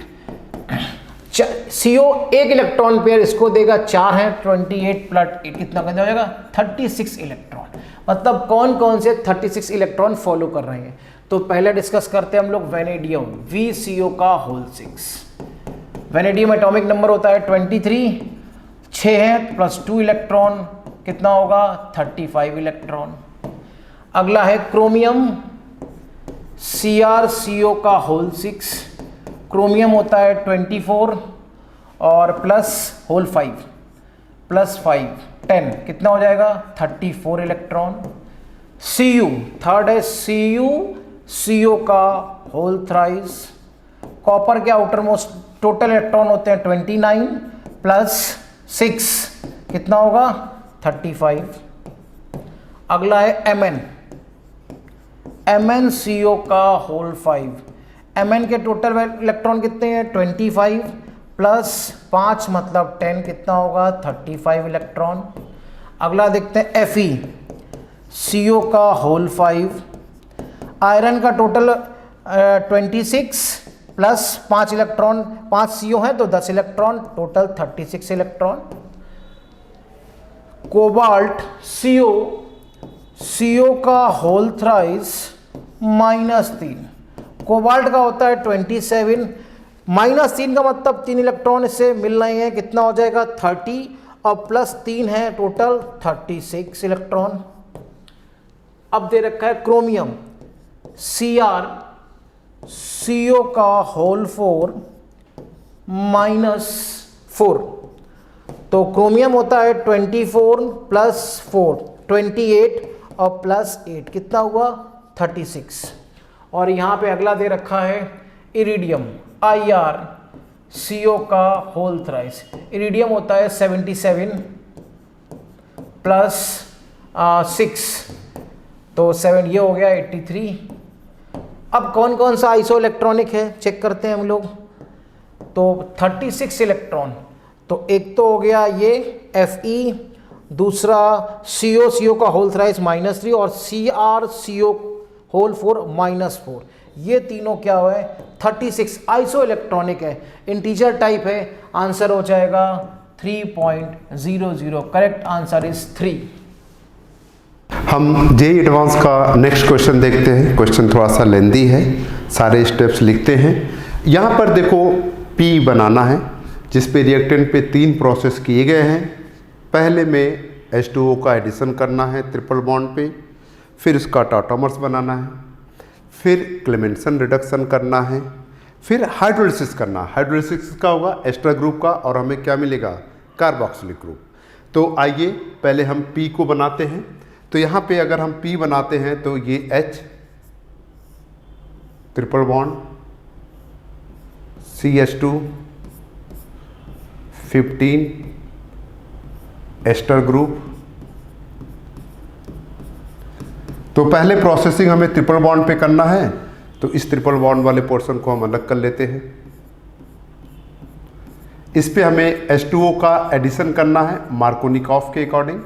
CO एक इलेक्ट्रॉन पेयर इसको देगा 4 है, 28 + 8 कितना कर जाएगा? 36 इलेक्ट्रॉन। मतलब कौन कौन से 36 इलेक्ट्रॉन फॉलो कर रहे हैं। तो पहले डिस्कस करते हैं हम लोग वेनेडियम VCO का होल 6। वेनेडियम एटॉमिक नंबर होता है 23, 6 है +2 इलेक्ट्रॉन कितना होगा? 35 इलेक्ट्रॉन। अगला है क्रोमियम CrCO का होल 6। क्रोमियम होता है 24 और प्लस होल 5 +5 10 कितना हो जाएगा? 34 इलेक्ट्रॉन। Cu थर्ड है CuCO का होल थ्राइस। कॉपर के आउटर मोस्ट टोटल इलेक्ट्रॉन होते हैं 29 + 6 कितना होगा? 35। अगला है MnCO का होल 5। Mn के टोटल इलेक्ट्रॉन कितने हैं? 25 प्लस 5 मतलब 10 कितना होगा 35 इलेक्ट्रॉन। अगला देखते हैं Fe, CO का होल 5, आयरन का टोटल 26 प्लस 5 इलेक्ट्रॉन, 5 CO है तो 10 electron, total 36 electron. Cobalt CO का होल थ्राइस -3, कोबाल्ट का होता है 27, -3 का मतलब 3 इलेक्ट्रॉन इससे मिल रहे हैं, कितना हो जाएगा 30 और प्लस 3 है टोटल 36 इलेक्ट्रॉन। अब दे रखा है क्रोमियम Cr, CO का होल 4 -4, तो क्रोमियम होता है 24 प्लस 4 28 और प्लस 8 कितना हुआ 36। और यहाँ पे अगला दे रखा है इरिडियम IR, CO का होल थ्राइस, इरिडियम होता है 77 प्लस 6 तो 7, ये हो गया 83। अब कौन कौन सा आइसो इलेक्ट्रॉनिक है चेक करते हैं हम लोग। तो 36 इलेक्ट्रॉन, तो एक तो हो गया ये Fe, दूसरा CO का होल थ्राइस -3 और Cr CO होल 4 -4, ये तीनों क्या हुआ है 36 आइसो इलेक्ट्रॉनिक है, इंटीजर टाइप है। आंसर हो जाएगा 3.00, करेक्ट आंसर इज 3। हम जेईई एडवांस का नेक्स्ट क्वेश्चन देखते हैं। क्वेश्चन थोड़ा सा लेंदी है, सारे स्टेप्स लिखते हैं। यहाँ पर देखो P बनाना है जिस पे रिएक्टेंट पे 3 प्रोसेस किए गए हैं। पहले में H2O का एडिशन करना है ट्रिपल बॉन्ड पे, फिर उसका टॉटोमर्स बनाना है, फिर क्लेमेंसन रिडक्शन करना है, फिर हाइड्रोलिसिस करना। हाइड्रोलिसिस का होगा एस्टर ग्रुप का और हमें क्या मिलेगा कार्बोक्सिलिक ग्रुप। तो आइए पहले हम P को बनाते हैं। तो यहाँ पे अगर हम P बनाते हैं तो ये H triple bond CH2 15 ester group. तो पहले प्रोसेसिंग हमें ट्रिपल बॉन्ड पे करना है, तो इस ट्रिपल बॉन्ड वाले पोर्शन को हम अलग कर लेते हैं। इस पे हमें H2O का एडिशन करना है मार्कोनिकॉफ के अकॉर्डिंग,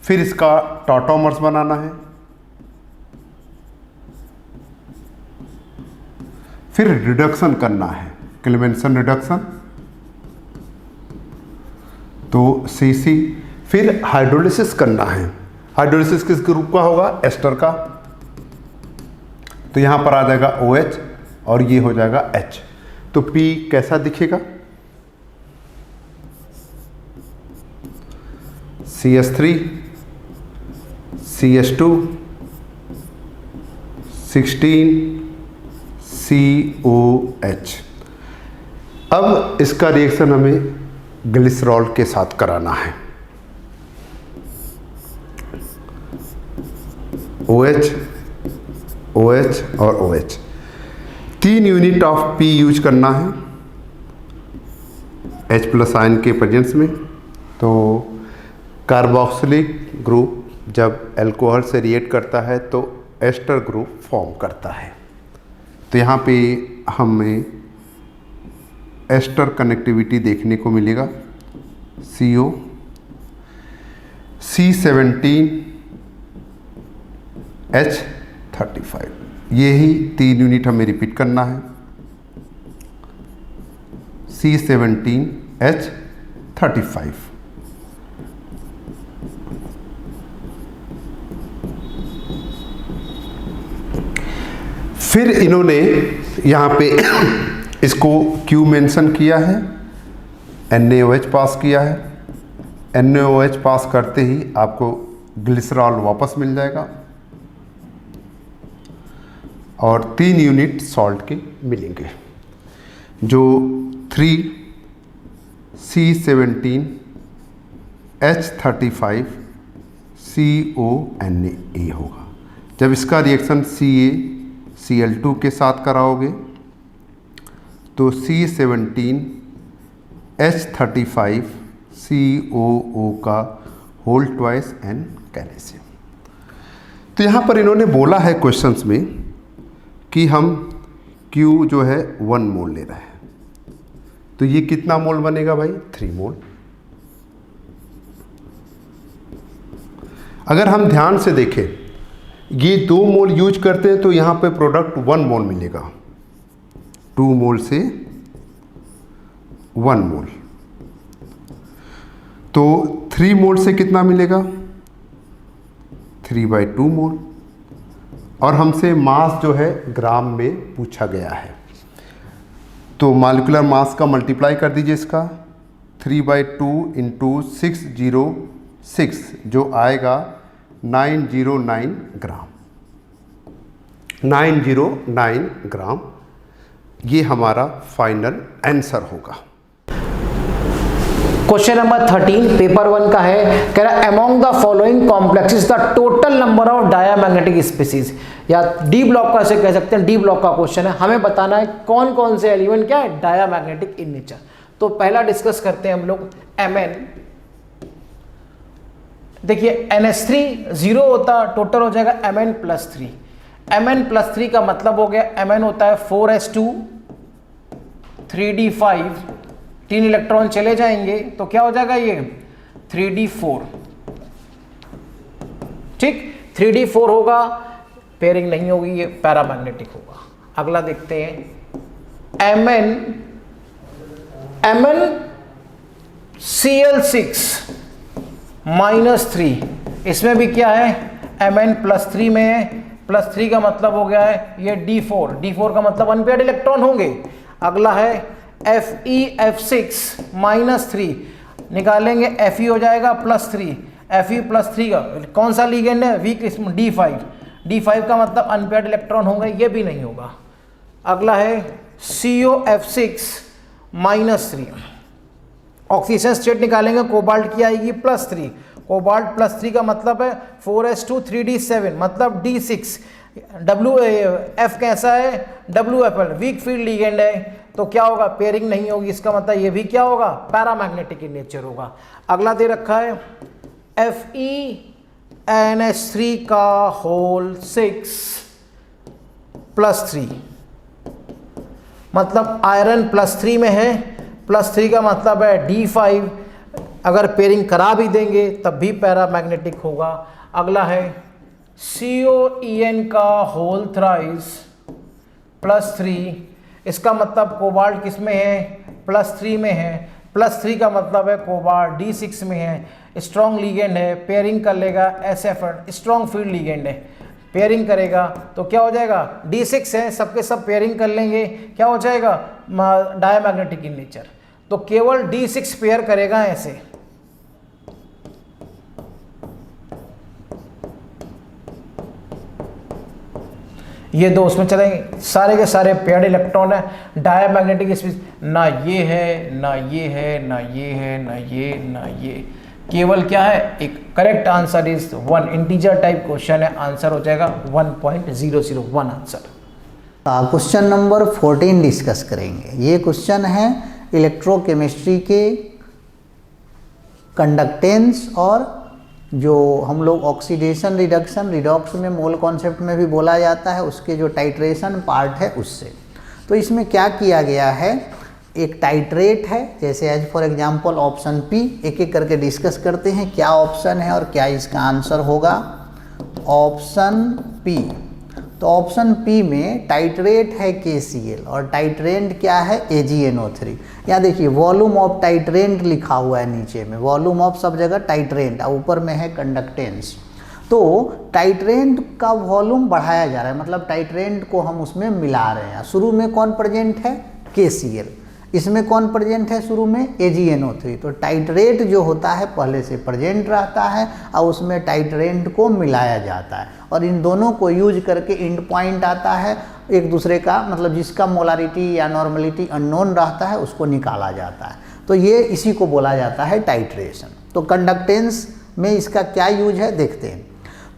फिर इसका टॉटोमर्स बनाना है, फिर रिडक्शन करना है क्लेमेंसन रिडक्शन, तो CC, फिर हाइड्रोलिसिस करना है। हाइड्रोलिसिस किस ग्रुप का होगा एस्टर का, तो यहां पर आ जाएगा OH और ये हो जाएगा H। तो P कैसा दिखेगा CH3 CH2 16 COH। अब इसका रिएक्शन हमें ग्लिसरॉल के साथ कराना है। OH OH और OH 3 unit of P use करना है H+ आयन के प्रेजेंस में। तो कार्बोक्सिलिक ग्रुप जब अल्कोहल से रिएक्ट करता है तो एस्टर ग्रुप फॉर्म करता है। तो यहाँ पे हमें एस्टर कनेक्टिविटी देखने को मिलेगा CO C17 H35, यही 3 यूनिट हमें रिपीट करना है C17 H35। फिर इन्होंने यहाँ पे इसको Q मेंशन किया है, NaOH पास किया है। NaOH पास करते ही आपको ग्लिसरॉल वापस मिल जाएगा और 3 यूनिट सॉल्ट के मिलेंगे जो 3 C17 H35 CONA होगा। जब इसका रिएक्शन CaCl2 के साथ कराओगे तो C17 H35 COO का होल ट्वाइस एंड कैल्शियम। तो यहाँ पर इन्होंने बोला है क्वेश्चंस में कि हम Q जो है 1 मोल ले रहे हैं। तो ये कितना मोल बनेगा भाई? 3 मोल। अगर हम ध्यान से देखें, ये 2 मोल यूज करते हैं तो यहाँ पे प्रोडक्ट 1 मोल मिलेगा। 2 मोल से 1 मोल, तो 3 मोल से कितना मिलेगा? 3/2 मोल। और हमसे मास जो है ग्राम में पूछा गया है, तो मॉलिक्यूलर मास का मल्टीप्लाई कर दीजिए इसका। 3/2 × 606 जो आएगा 909 ग्राम। 909 ग्राम ये हमारा फाइनल आंसर होगा। क्वेश्चन नंबर 13 पेपर 1 का है। कह रहा है among the following complexes the total number of diamagnetic species, या डी ब्लॉक का ऐसे कह सकते हैं, डी ब्लॉक का क्वेश्चन है। हमें बताना है कौन कौन से एलिमेंट क्या है डायमैग्नेटिक इन नेचर। तो पहला डिस्कस करते हैं हम लोग Mn। देखिए NH3 0 होता, टोटल हो जाएगा Mn+3। Mn+3 का मतलब हो गया Mn होता है 4s2 3d5, 3 इलेक्ट्रॉन चले जाएंगे तो क्या हो जाएगा ये 3d4। ठीक, 3d4 होगा, पेयरिंग नहीं होगी, ये पैरामैग्नेटिक होगा। अगला देखते हैं MnCl6 -3, इसमें भी क्या है Mn+3 में है, +3 का मतलब हो गया है ये d4, d4 का मतलब अनपेयर्ड इलेक्ट्रॉन होंगे। अगला है FeF6 -3, निकालेंगे Fe हो जाएगा +3, Fe+3 का कौन सा लिगेंड है? वीक d5, d5 का मतलब अनपेयर्ड इलेक्ट्रॉन होंगे, ये भी नहीं होगा। अगला है COF6 -3, ऑक्सीजन स्टेट निकालेंगे, कोबाल्ट की आएगी +3, कोबाल्ट +3 का मतलब है 4s2 3d7 मतलब d6। F कैसा है? WFL वीक फील्ड लिगेंड है, तो क्या होगा? पेयरिंग नहीं होगी, इसका मतलब ये भी क्या होगा? पैरामैग्नेटिक इन नेचर होगा। अगला दे रखा है FeNH3 का होल 6 +3, मतलब आयरन +3 में है, +3 का मतलब है d5, अगर पेयरिंग करा भी देंगे तब भी पैरामैग्नेटिक होगा। अगला है COEN का होल थ्राइस +3, इसका मतलब कोबाल्ट किस में है? +3 में है, +3 का मतलब है कोबाल्ट d6 में है, स्ट्रॉन्ग लिगेंड है, पेयरिंग कर लेगा SFN, स्ट्रॉन्ग फील्ड लिगेंड है, पेयरिंग करेगा तो क्या हो जाएगा? d6 है, सबके सब पेयरिंग कर लेंगे, क्या हो जाएगा? Diamagnetic in nature. तो केवल d6 पेयर करेगा ऐसे। ये दो उसमें चलेंगे, सारे के सारे पेयर्ड इलेक्ट्रॉन है, डायमैग्नेटिक स्पीसीज ना ये है, ना ये है, ना ये है, ना ये, ना ये, केवल क्या है? एक correct answer is 1। Integer type question है, आंसर हो जाएगा 1.001 आंसर। क्वेश्चन नंबर 14 डिस्कस करेंगे। ये क्वेश्चन है इलेक्ट्रोकेमिस्ट्री के कंडक्टेंस और जो हम लोग ऑक्सीडेशन रिडक्शन रिडॉक्स में मोल कॉन्सेप्ट में भी बोला जाता है, उसके जो टाइट्रेशन पार्ट है उससे। तो इसमें क्या किया गया है, एक टाइट्रेट है, जैसे as for example option P, एक एक करके डिस्कस करते हैं क्या ऑप्शन है और क्या इसका आंसर होगा। ऑप्शन पी, तो ऑप्शन पी में टाइट्रेट है KCl और टाइट्रेंट क्या है? AgNO3। यहाँ देखिए वॉल्यूम ऑफ टाइट्रेंट लिखा हुआ है नीचे में, वॉल्यूम ऑफ सब जगह टाइट्रेंट, और ऊपर में है कंडक्टेंस। तो टाइट्रेंट का वॉल्यूम बढ़ाया जा रहा है, मतलब टाइट्रेंट को हम उसमें मिला रहे हैं। शुरू में कौन प्रेजेंट है? KCl, इसमें कौन प्रेजेंट है शुरू में? AgNO3। तो टाइट्रेट जो होता है पहले से प्रेजेंट रहता है और उसमें टाइट्रेंट को मिलाया जाता है, और इन दोनों को यूज करके एंड पॉइंट आता है एक दूसरे का, मतलब जिसका मोलारिटी या नॉर्मलिटी अननोन रहता है उसको निकाला जाता है। तो ये इसी को बोला जाता है टाइट्रेशन। तो कंडक्टेंस में इसका क्या यूज है देखते हैं।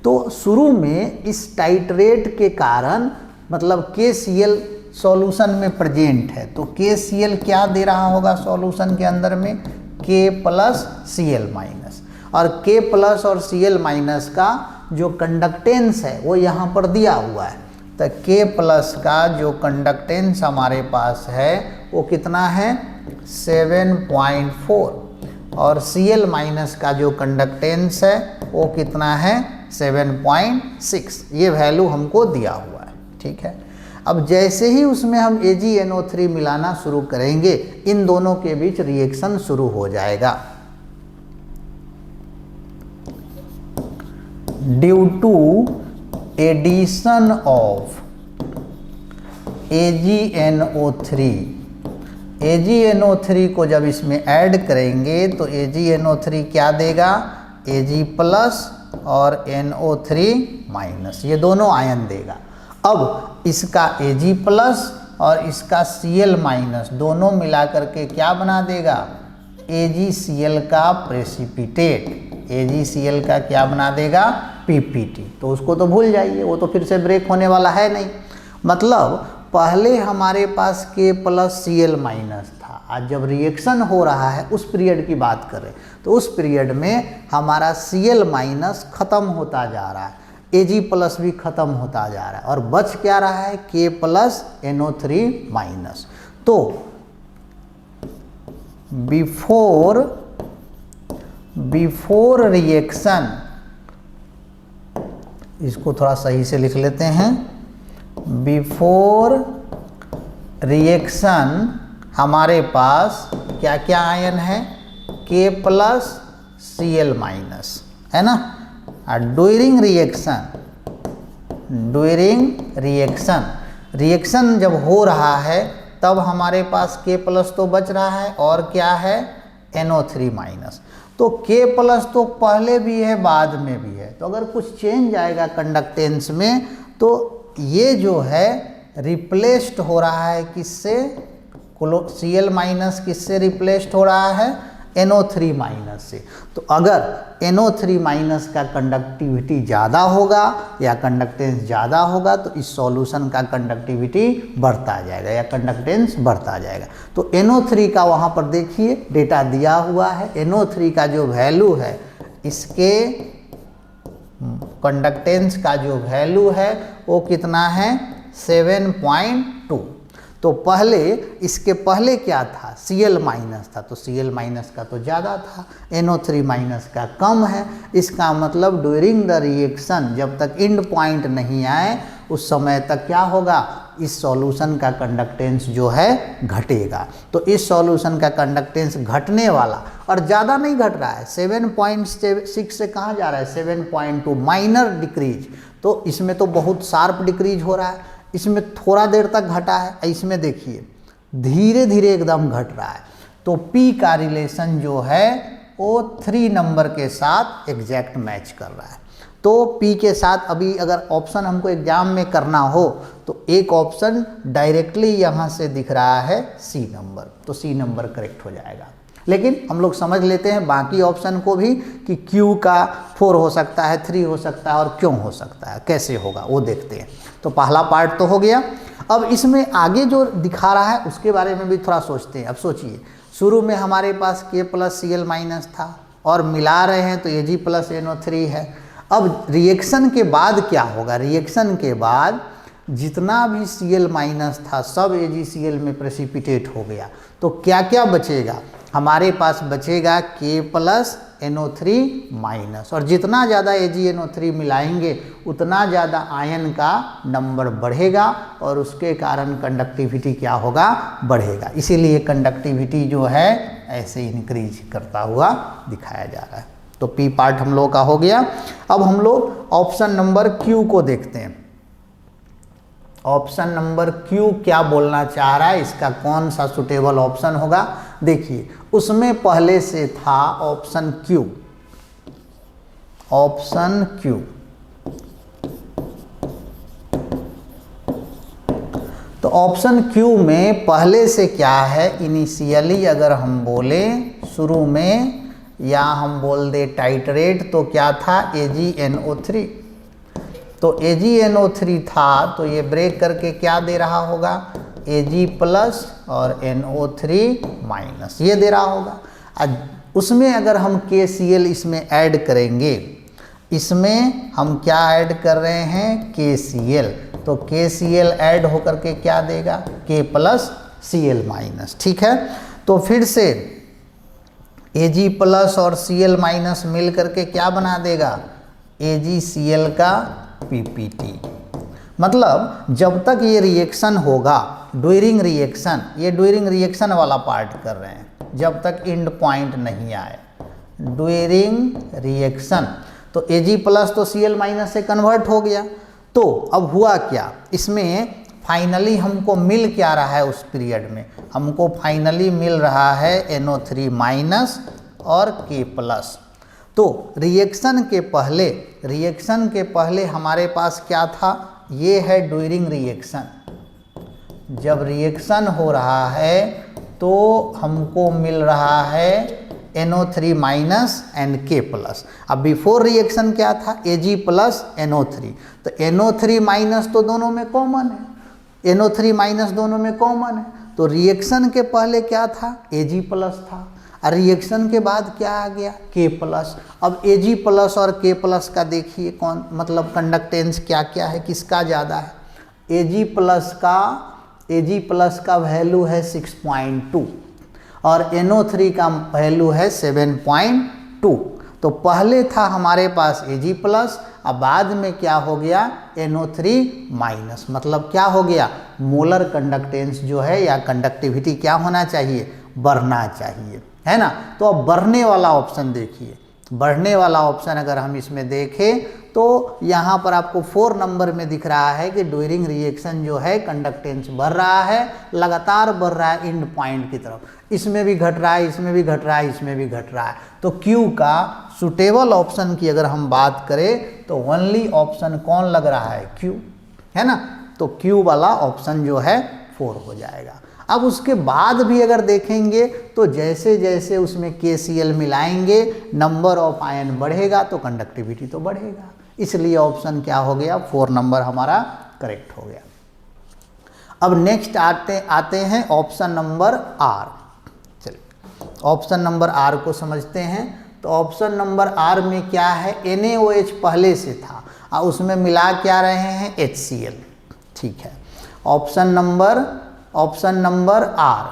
तो शुरू में इस टाइट्रेट के कारण मतलब KCl सॉल्यूशन में प्रेजेंट है, तो KCl क्या दे रहा होगा सॉल्यूशन के अंदर में? K+Cl-, और K+ और Cl- का जो कंडक्टेंस है वो यहाँ पर दिया हुआ है। तो K+ का जो कंडक्टेंस हमारे पास है वो कितना है 7.4 और Cl माइनस का जो कंडक्टेंस है वो कितना है 7.6। ये वैल्यू हमको दिया हुआ है, ठीक है। अब जैसे ही उसमें हम AgNO3 मिलाना शुरू करेंगे इन दोनों के बीच रिएक्शन शुरू हो जाएगा। Due to addition of AgNO3 को जब इसमें ऐड करेंगे तो AgNO3 क्या देगा, Ag प्लस और NO3 माइनस, ये दोनों आयन देगा। अब इसका Ag प्लस और इसका Cl माइनस दोनों मिला करके क्या बना देगा, AgCl का प्रेसिपिटेट, AgCl का क्या बना देगा, PPT। तो उसको तो भूल जाइए, वो तो फिर से ब्रेक होने वाला है नहीं। मतलब पहले हमारे पास K प्लस Cl माइनस था, आज जब रिएक्शन हो रहा है उस पीरियड की बात करें तो उस पीरियड में हमारा Cl माइनस खत्म होता जा रहा है, Ag प्लस भी खत्म होता जा रहा है और बच क्या रहा है K प्लस NO3 माइनस। तो बिफोर रिएक्शन, इसको थोड़ा सही से लिख लेते हैं, बिफोर रिएक्शन हमारे पास क्या क्या आयन है, K प्लस Cl माइनस, है ना। ड्यूरिंग रिएक्शन जब हो रहा है तब हमारे पास K प्लस तो बच रहा है और क्या है NO3 माइनस। तो K प्लस तो पहले भी है बाद में भी है, तो अगर कुछ चेंज आएगा कंडक्टेंस में तो ये जो है रिप्लेस्ड हो रहा है किससे, Cl माइनस किससे रिप्लेस्ड हो रहा है, NO3 माइनस से। तो अगर NO3 माइनस का कंडक्टिविटी ज़्यादा होगा या कंडक्टेंस ज़्यादा होगा तो इस सॉल्यूशन का कंडक्टिविटी बढ़ता जाएगा या कंडक्टेंस बढ़ता जाएगा। तो NO3 का वहाँ पर देखिए डेटा दिया हुआ है, NO3 का जो वैल्यू है, इसके कंडक्टेंस का जो वैल्यू है वो कितना है 7.2। तो पहले इसके पहले क्या था, Cl माइनस था, तो Cl माइनस का तो ज़्यादा था, NO3 माइनस का कम है। इसका मतलब ड्यूरिंग द रिएक्शन जब तक एंड पॉइंट नहीं आए उस समय तक क्या होगा, इस सॉल्यूशन का कंडक्टेंस जो है घटेगा। तो इस सॉल्यूशन का कंडक्टेंस घटने वाला और ज़्यादा नहीं घट रहा है, 7.6 से कहाँ जा रहा है 7.2, माइनर डिक्रीज। तो इसमें तो बहुत शार्प डिक्रीज हो रहा है, इसमें थोड़ा देर तक घटा है, इसमें देखिए धीरे धीरे एकदम घट रहा है। तो P का रिलेशन जो है वो 3 नंबर के साथ एग्जैक्ट मैच कर रहा है। तो P के साथ अभी अगर ऑप्शन हमको एग्जाम में करना हो तो एक ऑप्शन डायरेक्टली यहाँ से दिख रहा है C नंबर, तो C नंबर करेक्ट हो जाएगा। लेकिन हम लोग समझ लेते हैं बाकी ऑप्शन को भी कि Q का 4 हो सकता है, 3 हो सकता है और क्यों हो सकता है, कैसे होगा वो देखते हैं। तो पहला पार्ट तो हो गया। अब इसमें आगे जो दिखा रहा है उसके बारे में भी थोड़ा सोचते हैं। अब सोचिए शुरू में हमारे पास K प्लस Cl माइनस था और मिला रहे हैं तो Ag प्लस NO3 है। अब रिएक्शन के बाद क्या होगा, रिएक्शन के बाद जितना भी Cl माइनस था सब AgCl में प्रेसिपिटेट हो गया। तो क्या क्या बचेगा, हमारे पास बचेगा K प्लस NO3 माइनस, और जितना ज़्यादा AgNO3 मिलाएंगे उतना ज़्यादा आयन का नंबर बढ़ेगा और उसके कारण कंडक्टिविटी क्या होगा, बढ़ेगा। इसीलिए कंडक्टिविटी जो है ऐसे इंक्रीज करता हुआ दिखाया जा रहा है। तो P पार्ट हम लोग का हो गया। अब हम लोग ऑप्शन नंबर Q को देखते हैं। ऑप्शन नंबर Q क्या बोलना चाह रहा है, इसका कौन सा सुटेबल ऑप्शन होगा। देखिए उसमें पहले से था ऑप्शन Q, ऑप्शन Q। तो ऑप्शन Q में पहले से क्या है, इनिशियली अगर हम बोले शुरू में या हम बोल दे टाइटरेट तो क्या था AgNO3। तो AgNO3 था तो ये ब्रेक करके क्या दे रहा होगा, Ag प्लस और NO3 माइनस ये दे रहा होगा। उसमें अगर हम KCl इसमें ऐड करेंगे, इसमें हम क्या ऐड कर रहे हैं KCl, तो KCl ऐड होकर के क्या देगा K प्लस Cl माइनस। ठीक है, तो फिर से Ag प्लस और Cl माइनस मिल करके क्या बना देगा, AgCl का PPT। मतलब जब तक ये रिएक्शन होगा, ड्यूरिंग रिएक्शन, ये ड्यूरिंग रिएक्शन वाला पार्ट कर रहे हैं, जब तक एंड पॉइंट नहीं आए, ड्यूरिंग रिएक्शन, तो Ag प्लस तो Cl माइनस से कन्वर्ट हो गया। तो अब हुआ क्या, इसमें फाइनली हमको मिल क्या रहा है, उस पीरियड में हमको फाइनली मिल रहा है NO3 माइनस और K प्लस। तो रिएक्शन के पहले हमारे पास क्या था, ये है ड्यूरिंग रिएक्शन। जब रिएक्शन हो रहा है तो हमको मिल रहा है NO3 minus and K plus. अब बिफोर रिएक्शन क्या था, Ag प्लस NO3, तो NO3 माइनस तो दोनों में कॉमन है, NO3 माइनस दोनों में कॉमन है। तो रिएक्शन के पहले क्या था, Ag प्लस था, और रिएक्शन के बाद क्या आ गया, K प्लस। अब Ag प्लस और K प्लस का देखिए कौन, मतलब कंडक्टेंस क्या क्या है, किसका ज़्यादा है। Ag प्लस का वैल्यू है 6.2 और NO3 का वैल्यू है 7.2। तो पहले था हमारे पास Ag प्लस, अब बाद में क्या हो गया, NO3 माइनस। मतलब क्या हो गया, मोलर कंडक्टेंस जो है या कंडक्टिविटी क्या होना चाहिए, बढ़ना चाहिए, है ना। तो अब बढ़ने वाला ऑप्शन देखिए, बढ़ने वाला ऑप्शन अगर हम इसमें देखें तो यहाँ पर आपको 4 नंबर में दिख रहा है कि ड्यूरिंग रिएक्शन जो है कंडक्टेंस बढ़ रहा है, लगातार बढ़ रहा है एंड पॉइंट की तरफ। इसमें भी घट रहा है, इसमें भी घट रहा है, इसमें भी घट रहा है। तो Q का सुटेबल ऑप्शन की अगर हम बात करें तो ओनली ऑप्शन कौन लग रहा है, Q, है ना। तो Q वाला ऑप्शन जो है 4 हो जाएगा। अब उसके बाद भी अगर देखेंगे तो जैसे जैसे उसमें KCl मिलाएंगे नंबर ऑफ आयन बढ़ेगा तो कंडक्टिविटी तो बढ़ेगा, इसलिए ऑप्शन क्या हो गया, 4 नंबर हमारा करेक्ट हो गया। अब नेक्स्ट आते हैं ऑप्शन नंबर R। चलिए ऑप्शन नंबर R को समझते हैं। तो ऑप्शन नंबर R में क्या है, NaOH पहले से था और उसमें मिला क्या रहे हैं, HCl। ठीक है, ऑप्शन नंबर R,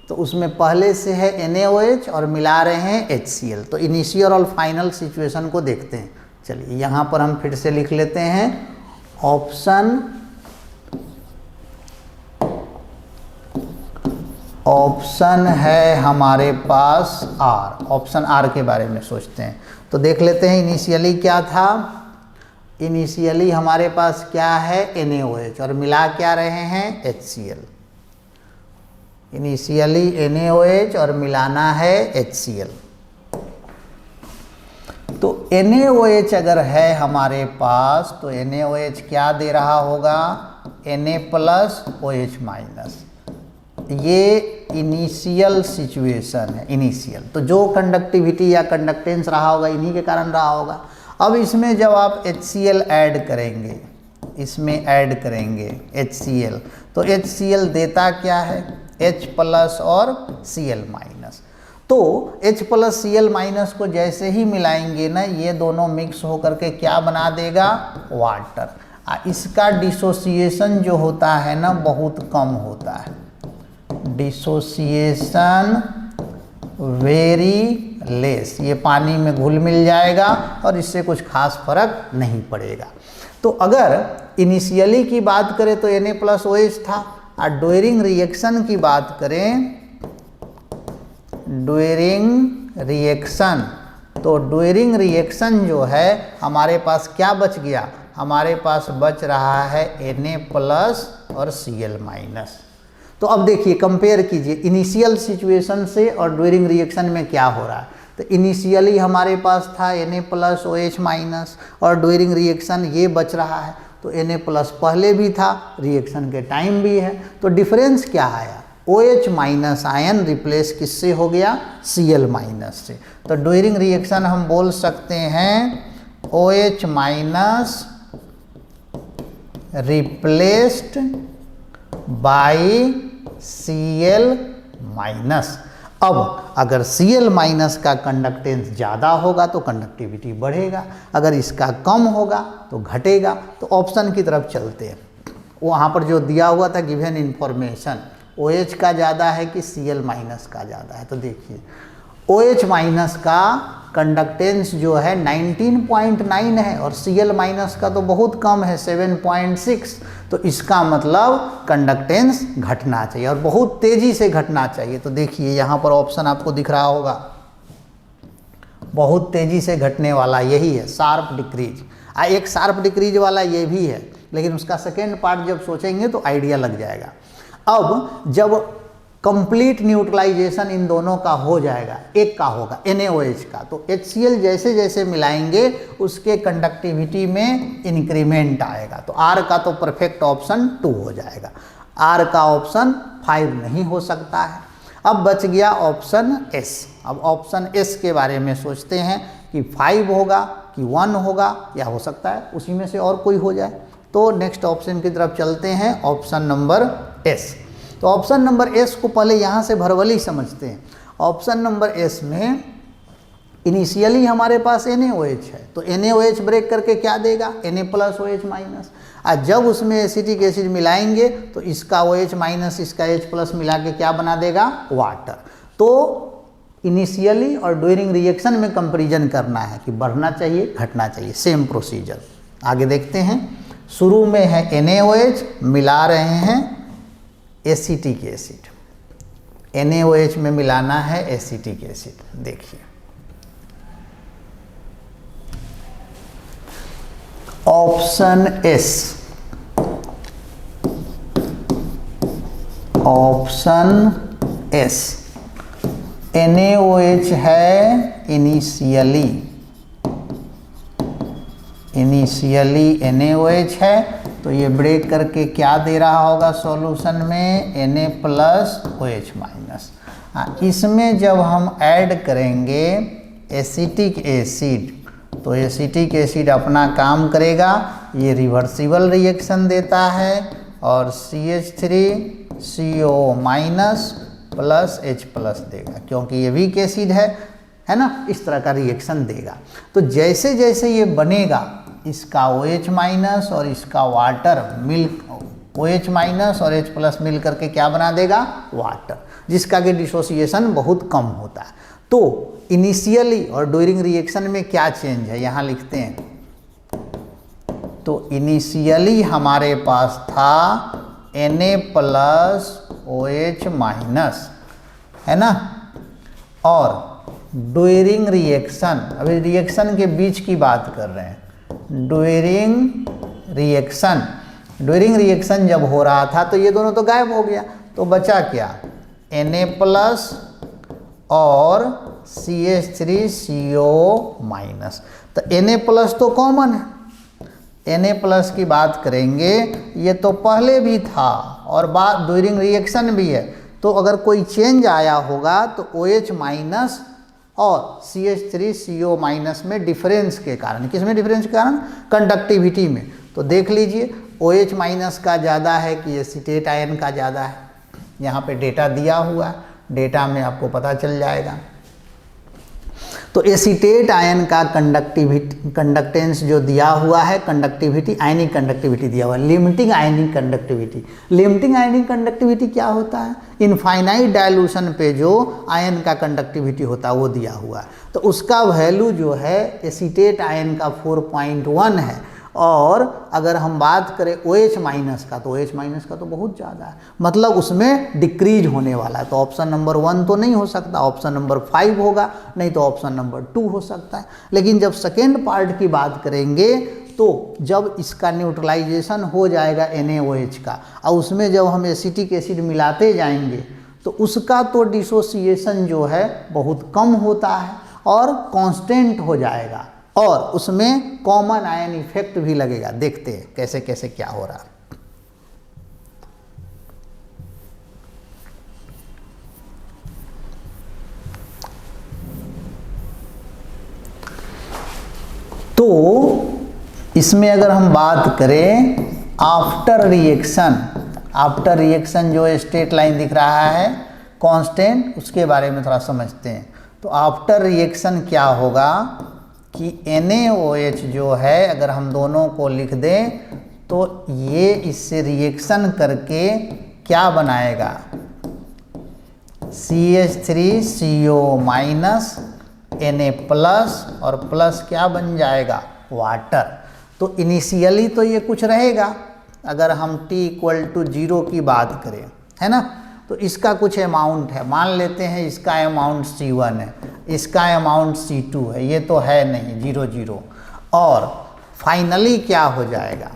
तो उसमें पहले से है NaOH और मिला रहे हैं HCl। तो इनिशियल और फाइनल सिचुएशन को देखते हैं। चलिए यहाँ पर हम फिर से लिख लेते हैं, ऑप्शन है हमारे पास R। ऑप्शन R के बारे में सोचते हैं तो देख लेते हैं इनिशियली क्या था। इनिशियली हमारे पास क्या है, NaOH और मिला क्या रहे हैं, HCl। इनिशियली NaOH और मिलाना है HCl। तो NaOH अगर है हमारे पास तो NaOH क्या दे रहा होगा, Na प्लस OH माइनस। ये इनिशियल सिचुएशन है, इनिशियल। तो जो कंडक्टिविटी या कंडक्टेंस रहा होगा इन्हीं के कारण रहा होगा। अब इसमें जब आप HCl ऐड करेंगे, इसमें ऐड करेंगे HCl, तो HCl देता क्या है, H प्लस और Cl माइनस। तो H प्लस Cl माइनस को जैसे ही मिलाएंगे ना, ये दोनों मिक्स होकर के क्या बना देगा, वाटर। इसका डिसोसिएशन जो होता है ना बहुत कम होता है, डिसोसिएशन वेरी लेस। ये पानी में घुल मिल जाएगा और इससे कुछ खास फर्क नहीं पड़ेगा। तो अगर इनिशियली की बात करें तो Na प्लस OH था, और ड्यूरिंग रिएक्शन की बात करें, ड्यूरिंग रिएक्शन, तो ड्यूरिंग रिएक्शन जो है हमारे पास क्या बच गया, हमारे पास बच रहा है Na प्लस और Cl माइनस। तो अब देखिए कंपेयर कीजिए इनिशियल सिचुएशन से और ड्यूरिंग रिएक्शन में क्या हो रहा है। तो इनिशियली हमारे पास था Na प्लस OH माइनस और ड्यूरिंग रिएक्शन ये बच रहा है। तो Na प्लस पहले भी था, रिएक्शन के टाइम भी है। तो डिफरेंस क्या आया, OH माइनस आयन रिप्लेस किससे हो गया, Cl माइनस से। तो ड्यूरिंग रिएक्शन हम बोल सकते हैं OH minus replaced by Cl minus. अब अगर Cl माइनस का कंडक्टेंस ज़्यादा होगा तो कंडक्टिविटी बढ़ेगा, अगर इसका कम होगा तो घटेगा। तो ऑप्शन की तरफ चलते हैं, वहाँ पर जो दिया हुआ था गिवन इन्फॉर्मेशन OH का ज़्यादा है कि Cl माइनस का ज़्यादा है? तो देखिए OH माइनस का कंडक्टेंस जो है 19.9 है और Cl माइनस का तो बहुत कम है 7.6, तो इसका मतलब कंडक्टेंस घटना चाहिए और बहुत तेज़ी से घटना चाहिए। तो देखिए यहाँ पर ऑप्शन आपको दिख रहा होगा, बहुत तेज़ी से घटने वाला यही है, शार्प डिक्रीज। एक शार्प डिक्रीज वाला ये भी है, लेकिन उसका सेकेंड पार्ट जब सोचेंगे तो आइडिया लग जाएगा। अब जब कंप्लीट न्यूट्रलाइजेशन इन दोनों का हो जाएगा, एक का होगा NaOH का, तो HCl जैसे जैसे मिलाएंगे उसके कंडक्टिविटी में इंक्रीमेंट आएगा। तो R का तो परफेक्ट ऑप्शन 2 हो जाएगा, R का ऑप्शन 5 नहीं हो सकता है। अब बच गया ऑप्शन S। अब ऑप्शन S के बारे में सोचते हैं कि 5 होगा कि 1 होगा, या हो सकता है उसी में से और कोई हो जाए। तो नेक्स्ट ऑप्शन की तरफ चलते हैं, ऑप्शन नंबर S। तो ऑप्शन नंबर एस को पहले यहाँ से भरवली समझते हैं। ऑप्शन नंबर एस में इनिशियली हमारे पास NaOH है, तो NaOH ब्रेक करके क्या देगा? Na plus OH minus. और जब उसमें एसिटिक एसिड मिलाएंगे तो इसका OH माइनस इसका H प्लस मिला के क्या बना देगा? वाटर। तो इनिशियली और ड्यूरिंग रिएक्शन में कंपैरिजन करना है कि बढ़ना चाहिए घटना चाहिए, सेम प्रोसीजर। आगे देखते हैं, शुरू में है NaOH, मिला रहे हैं एसिटिक एसिड, NaOH में मिलाना है एसिटिक एसिड। देखिए option S, option S NaOH है इनिशियली NaOH है, तो ये ब्रेक करके क्या दे रहा होगा सॉल्यूशन में? Na plus OH minus. इसमें जब हम ऐड करेंगे एसिटिक एसिड तो एसिटिक एसिड अपना काम करेगा, ये रिवर्सिबल रिएक्शन देता है और CH3CO minus plus H plus देगा, क्योंकि ये वीक एसिड है ना, इस तरह का रिएक्शन देगा। तो जैसे जैसे ये बनेगा इसका OH माइनस और इसका वाटर मिल, OH माइनस और H प्लस मिल करके क्या बना देगा? वाटर, जिसका कि डिसोसिएशन बहुत कम होता है। तो इनिशियली और ड्यूरिंग रिएक्शन में क्या चेंज है यहाँ लिखते हैं। तो इनिशियली हमारे पास था Na प्लस OH माइनस, है ना, और ड्यूरिंग रिएक्शन, अभी रिएक्शन के बीच की बात कर रहे हैं, ड्यूरिंग रिएक्शन जब हो रहा था तो ये दोनों तो गायब हो गया, तो बचा क्या? Na प्लस और CH3CO माइनस। तो Na प्लस तो कॉमन है, Na प्लस की बात करेंगे, ये तो पहले भी था और बाद ड्यूरिंग रिएक्शन भी है, तो अगर कोई चेंज आया होगा तो OH माइनस और CH3CO माइनस में डिफरेंस के कारण, किस में डिफरेंस के कारण? कंडक्टिविटी में। तो देख लीजिए OH माइनस का ज़्यादा है कि एसीटेट आयन का ज़्यादा है, यहाँ पे डेटा दिया हुआ है, डेटा में आपको पता चल जाएगा। तो एसीटेट आयन का कंडक्टेंस जो दिया हुआ है, कंडक्टिविटी, आयनिक कंडक्टिविटी दिया हुआ है, लिमिटिंग आयनिक कंडक्टिविटी। लिमिटिंग आयनिक कंडक्टिविटी क्या होता है? इनफाइनाइट डायलूशन पे जो आयन का कंडक्टिविटी होता है वो दिया हुआ है, तो उसका वैल्यू जो है एसीटेट आयन का 4.1 है। और अगर हम बात करें OH माइनस का, तो OH माइनस का तो बहुत ज़्यादा है, मतलब उसमें डिक्रीज होने वाला है। तो ऑप्शन नंबर 1 तो नहीं हो सकता, ऑप्शन नंबर 5 होगा, नहीं तो ऑप्शन नंबर 2 हो सकता है। लेकिन जब सेकेंड पार्ट की बात करेंगे तो जब इसका न्यूट्रलाइजेशन हो जाएगा NaOH का, और उसमें जब हम एसिटिक एसिड मिलाते जाएंगे तो उसका तो डिसोसिएशन जो है बहुत कम होता है और कांस्टेंट हो जाएगा, और उसमें कॉमन आयन इफेक्ट भी लगेगा। देखते हैं कैसे कैसे क्या हो रहा है। तो इसमें अगर हम बात करें आफ्टर रिएक्शन जो स्ट्रेट लाइन दिख रहा है कांस्टेंट, उसके बारे में थोड़ा समझते हैं। तो आफ्टर रिएक्शन क्या होगा कि NaOH जो है, अगर हम दोनों को लिख दें तो ये इससे रिएक्शन करके क्या बनाएगा? CH3CO माइनस Na प्लस, और प्लस क्या बन जाएगा, वाटर। तो इनिशियली तो ये कुछ रहेगा, अगर हम t इक्वल टू 0 की बात करें, है ना, तो इसका कुछ अमाउंट है, मान लेते हैं इसका अमाउंट C1 है, इसका अमाउंट C2 है, ये तो है नहीं 0 0, और फाइनली क्या हो जाएगा,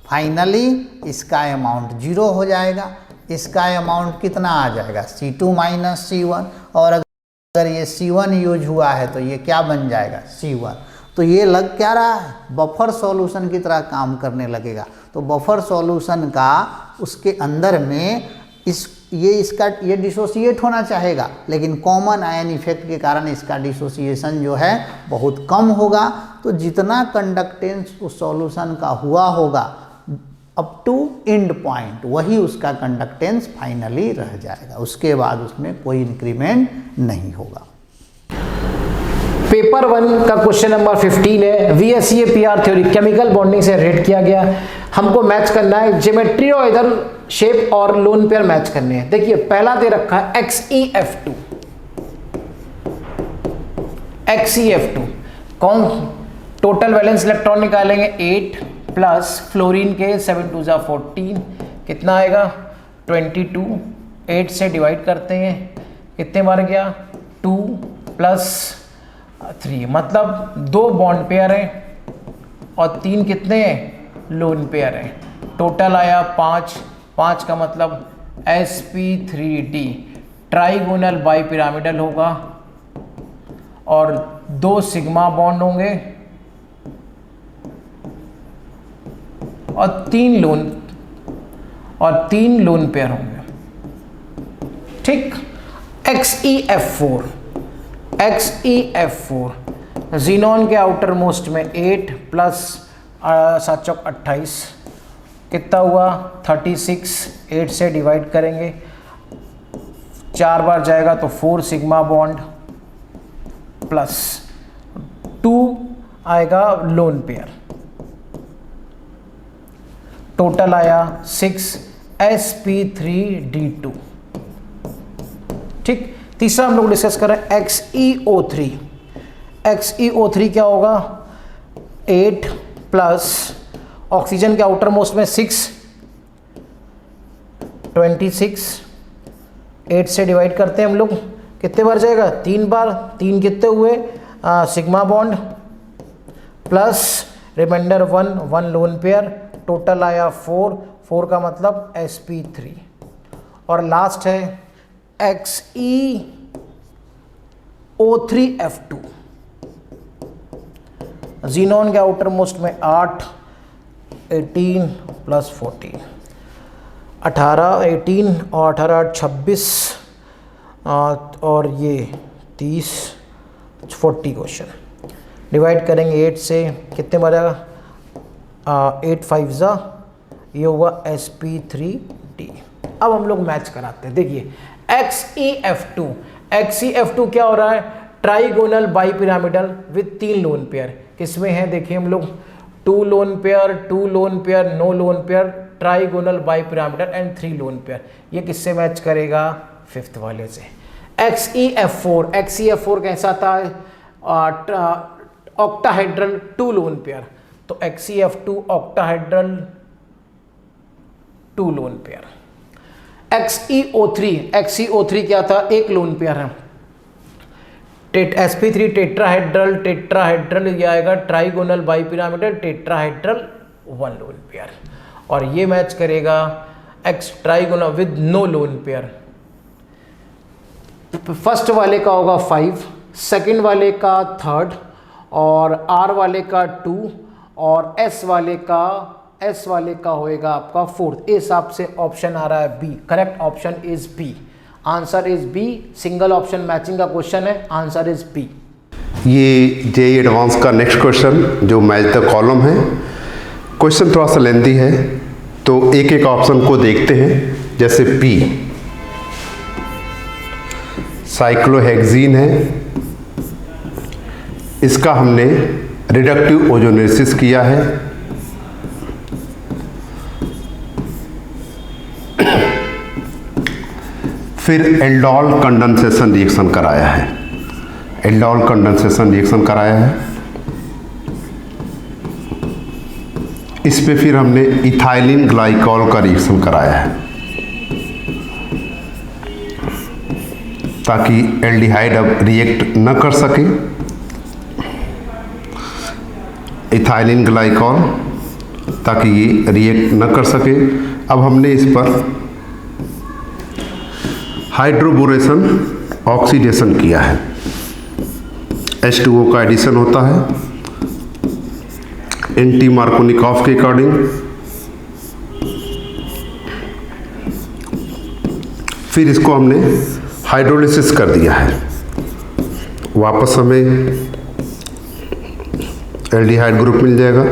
फाइनली इसका अमाउंट 0 हो जाएगा, इसका अमाउंट कितना आ जाएगा, C2 माइनस C1, और अगर ये C1 यूज हुआ है तो ये क्या बन जाएगा, C1। तो ये लग क्या रहा है, बफर सॉल्यूशन की तरह काम करने लगेगा। तो बफर सॉल्यूशन का उसके अंदर में ये डिसोसिएट होना चाहेगा, लेकिन कॉमन आयन इफेक्ट के कारण इसका डिसोसिएशन जो है बहुत कम होगा। तो जितना कंडक्टेंस उस सॉल्यूशन का हुआ होगा अप टू एंड पॉइंट, वही उसका कंडक्टेंस फाइनली रह जाएगा, उसके बाद उसमें कोई इंक्रीमेंट नहीं होगा। पेपर 1 का क्वेश्चन नंबर 15 है, VSEPR थ्योरी केमिकल बॉन्डिंग से रेट किया गया। हमको मैच करना है ज्योमेट्री और इधर शेप और लोन पेयर मैच करने हैं। देखिए पहला दे रखा है XeF2, XeF2 कौन, टोटल वैलेंस इलेक्ट्रॉन निकालेंगे 8 प्लस फ्लोरीन के 7 2 14, कितना आएगा 22, 8 से डिवाइड करते हैं, कितने बार गया 2 प्लस 3, मतलब 2 बॉन्ड पेयर हैं और 3 कितने हैं, लोन पेयर हैं। टोटल आया 5, 5 का मतलब sp3d ट्राइगोनल बाइपिरामिडल होगा, और 2 सिग्मा बॉन्ड होंगे और 3 लोन पेयर होंगे। ठीक, XeF4, जीनॉन के आउटर मोस्ट में 8 प्लस 7 चौक 28, कितना हुआ 36, 8 से डिवाइड करेंगे, 4 बार जाएगा तो 4 सिग्मा बॉन्ड प्लस 2 आएगा लोन पेयर, टोटल आया 6 sp3d2। ठीक, तीसरा हम लोग डिस्कस कर रहे हैं XeO3। XeO3 क्या होगा 8 प्लस ऑक्सीजन के आउटर मोस्ट में 6, 26, 8 से डिवाइड करते हैं हम लोग, कितने बार जाएगा 3 बार, 3 कितने हुए sigma bond plus remainder 1 lone pair, total आया 4 का मतलब sp3, और लास्ट है XeO3F2। जीनॉन के आउटर मोस्ट में 8, 18 प्लस 14, 18, 18 और 18 26, और ये 30, 40 क्वेश्चन डिवाइड करेंगे 8 से, कितने बनेगा 8 5 जा, ये होगा sp3d। अब हम लोग मैच कराते हैं। देखिए XeF2 क्या हो रहा है, trigonal bipyramidal with 3 lone pair, किसमें है देखिए हम लोग 2 lone pair, 2 lone pair, no lone pair, trigonal bipyramidal and 3 lone pair. ये किससे मैच करेगा, 5th वाले से। XeF4 कैसा था, ऑक्टाहेड्रल 2 लोन पेयर, तो XeF2 octahedral 2 lone pair. XeO3 क्या था, 1 लोन पेयर है, sp3 टेट्राहेड्रल ये आएगा trigonal bipyramidal tetrahedral 1 lone pair, और ये मैच करेगा X trigonal with no lone pair. First वाले का होगा 5, सेकंड वाले का 3rd, और R वाले का 2, और S वाले का होएगा आपका 4th। इस हिसाब से ऑप्शन आ रहा है B, correct option is B, answer is B. Single option matching का क्वेश्चन है, आंसर इज बी। ये जेईई एडवांस का नेक्स्ट क्वेश्चन जो मैच द कॉलम है, क्वेश्चन थोड़ा सा लेंथी है, तो एक एक ऑप्शन को देखते हैं। जैसे पी साइक्लोहेक्सीन है, इसका हमने रिडक्टिव ओजोनेसिस किया है। फिर एल्डोल कंडेंसेशन रिएक्शन कराया है, एल्डोल कंडेंसेशन रिएक्शन कराया है। इस पे फिर हमने इथाइलिन ग्लाइकॉल का रिएक्शन कराया है ताकि एल्डिहाइड अब रिएक्ट न कर सके। इथाइलिन ग्लाइकॉल ताकि ये रिएक्ट न कर सके। अब हमने इस पर हाइड्रोबोरेशन ऑक्सीडेशन किया है। H2O का एडिशन होता है एंटी मार्कोनिकॉफ के अकॉर्डिंग। फिर इसको हमने हाइड्रोलिसिस कर दिया है, वापस हमें एल्डिहाइड ग्रुप मिल जाएगा।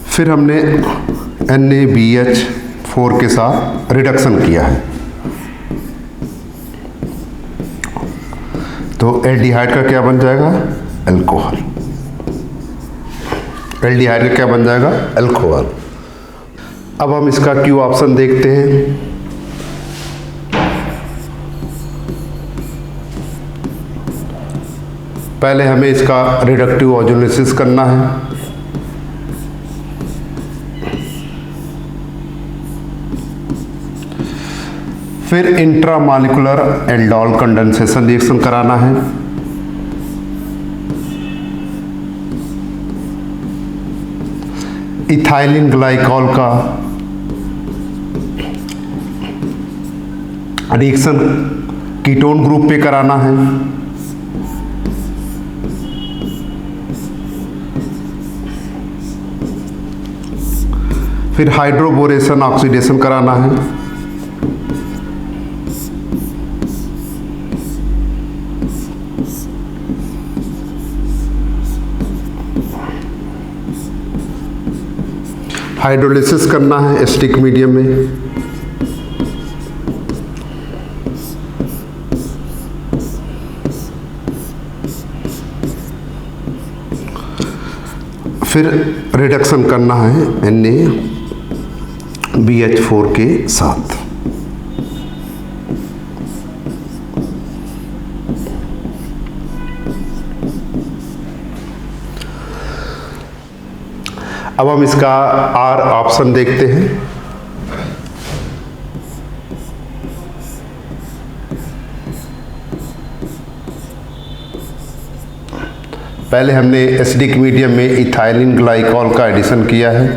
फिर हमने NaBH4 के साथ रिडक्शन किया है, तो एल्डिहाइड का क्या बन जाएगा, अल्कोहल। एल्डिहाइड का क्या बन जाएगा, अल्कोहल। अब हम इसका क्यू ऑप्शन देखते हैं। पहले हमें इसका रिडक्टिव ऑक्सीडेशन करना है। फिर इंट्रामॉलिक्यूलर एल्डोल कंडेंसेशन रिएक्शन कराना है। इथाइलिन ग्लाइकॉल का रिएक्शन कीटोन ग्रुप पे कराना है। फिर हाइड्रोबोरेशन ऑक्सीडेशन कराना है। हाइड्रोलिसिस करना है एसिडिक मीडियम में। फिर रिडक्शन करना है NaBH4 के साथ। अब हम इसका R ऑप्शन देखते हैं। पहले हमने एसिडिक मीडियम में इथाइलिन ग्लाइकॉल का एडिशन किया है।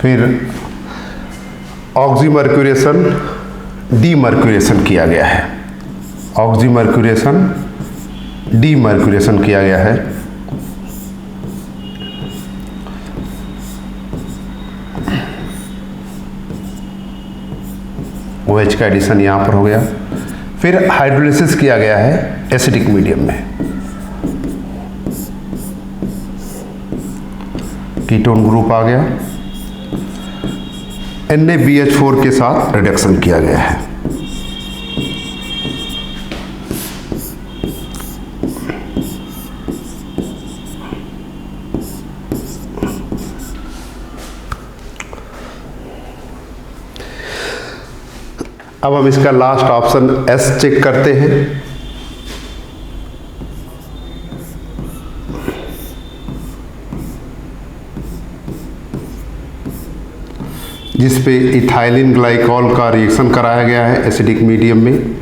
फिर ऑक्सीमर्क्यूरेशन डीमर्क्यूरेशन किया गया है। ऑक्सीमर्क्यूरेशन डीमर्क्यूरेशन किया गया है। OH का एडिशन यहाँ पर हो गया। फिर हाइड्रोलिसिस किया गया है एसिडिक मीडियम में। कीटोन ग्रुप आ गया। NaBH4 के साथ रिडक्शन किया गया है। अब हम इसका लास्ट ऑप्शन S चेक करते हैं। जिस पे इथाइलिन ग्लाइकॉल का रिएक्शन कराया गया है एसिडिक मीडियम में।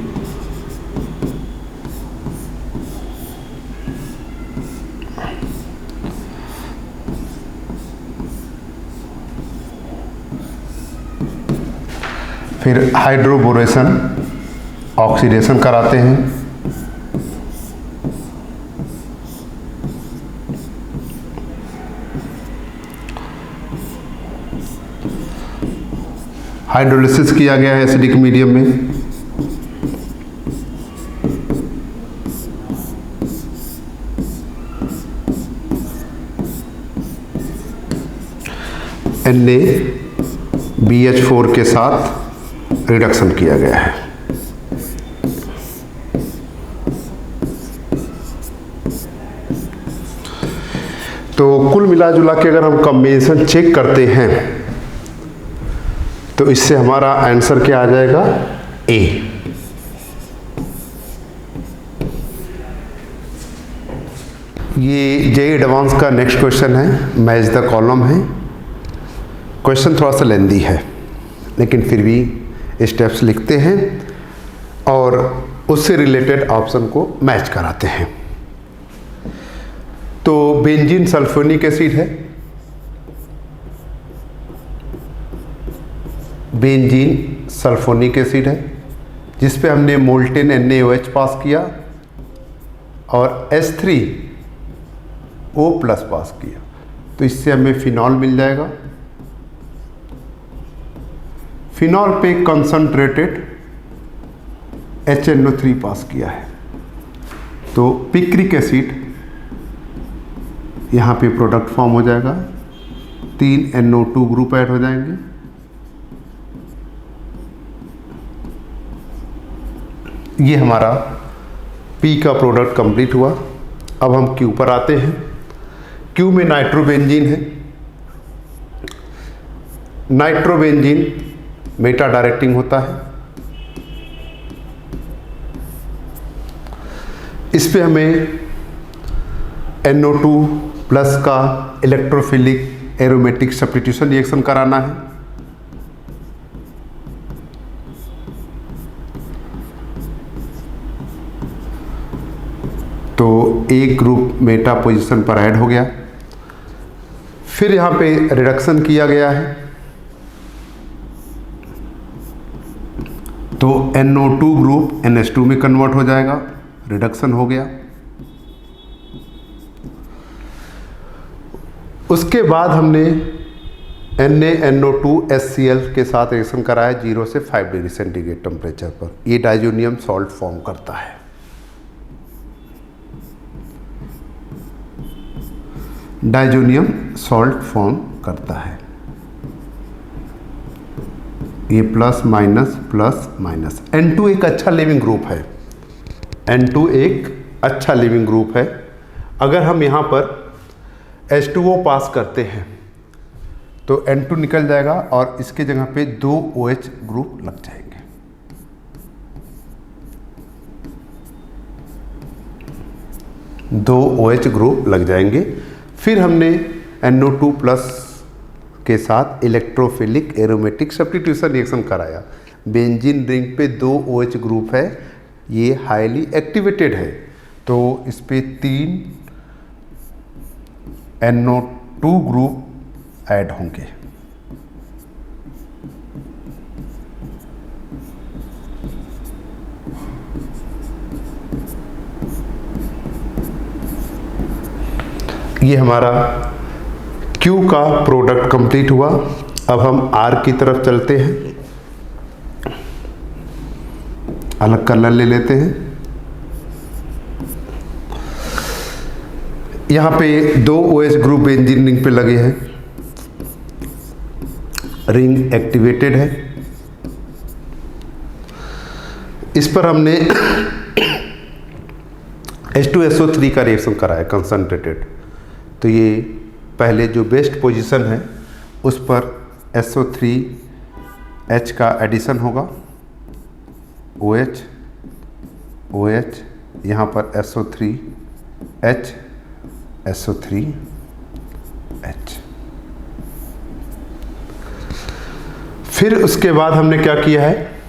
फिर हाइड्रोबोरेशन ऑक्सीडेशन कराते हैं। हाइड्रोलिसिस किया गया है एसिडिक मीडियम में। NaBH4 के साथ रिडक्शन किया गया है। तो कुल मिला जुला के अगर हम कॉम्बिनेशन चेक करते हैं तो इससे हमारा आंसर क्या आ जाएगा, ए। ये जेईई एडवांस का नेक्स्ट क्वेश्चन है, मैच द कॉलम है। क्वेश्चन थोड़ा सा लेंदी है लेकिन फिर भी स्टेप्स लिखते हैं और उससे रिलेटेड ऑप्शन को मैच कराते हैं। तो बेंजीन सल्फोनिक एसिड है, बेंजीन सल्फोनिक एसिड है जिस पे हमने मोल्टेन NaOH पास किया और H3O प्लस पास किया, तो इससे हमें फिनॉल मिल जाएगा। फिनॉल पे कंसंट्रेटेड HNO3 पास किया है, तो पिक्रिक एसिड यहाँ पे प्रोडक्ट फॉर्म हो जाएगा, 3 NO2 ग्रुप ऐड हो जाएंगे। ये हमारा P का प्रोडक्ट कंप्लीट हुआ। अब हम Q पर आते हैं। Q में नाइट्रोबेंजीन है। नाइट्रोबेंजीन मेटा डायरेक्टिंग होता है। इस पे हमें NO2 प्लस का इलेक्ट्रोफिलिक एरोमेटिक सब्स्टिट्यूशन रिएक्शन कराना है। तो एक ग्रुप मेटा पोजीशन पर ऐड हो गया। फिर यहाँ पे रिडक्शन किया गया है, तो NO2 ग्रुप NH2 में कन्वर्ट हो जाएगा, रिडक्शन हो गया। उसके बाद हमने NaNO2HCl के साथ रिएक्शन कराया 0 से 5 डिग्री सेंटीग्रेड टेम्परेचर पर। ये डाइजोनियम सॉल्ट फॉर्म करता है। डाइजोनियम सॉल्ट फॉर्म करता है। ये प्लस माइनस। N2 एक अच्छा लिविंग ग्रुप है। N2 एक अच्छा लिविंग ग्रुप है। अगर हम यहाँ पर H2O पास करते हैं तो N2 निकल जाएगा और इसके जगह पे 2 OH ग्रुप लग जाएंगे। दो OH ग्रुप लग जाएंगे। फिर हमने NO2 प्लस के साथ इलेक्ट्रोफिलिक एरोमेटिक सब्स्टिट्यूशन रिएक्शन कराया। बेंजीन रिंग पे 2 OH ग्रुप है, ये हाईली एक्टिवेटेड है, तो इस पे 3 NO2 ग्रुप ऐड होंगे। ये हमारा Q का प्रोडक्ट कंप्लीट हुआ। अब हम R की तरफ चलते हैं। अलग कलर ले लेते हैं। यहाँ पे 2 OH ग्रुप बेंजीन रिंग पे लगे हैं। रिंग एक्टिवेटेड है। इस पर हमने H2SO3 का रिएक्शन कराया कंसंट्रेटेड। तो ये पहले जो बेस्ट पोजीशन है उस पर SO3H का एडिशन होगा। OH यहाँ पर SO3H SO3H। फिर उसके बाद हमने क्या किया है,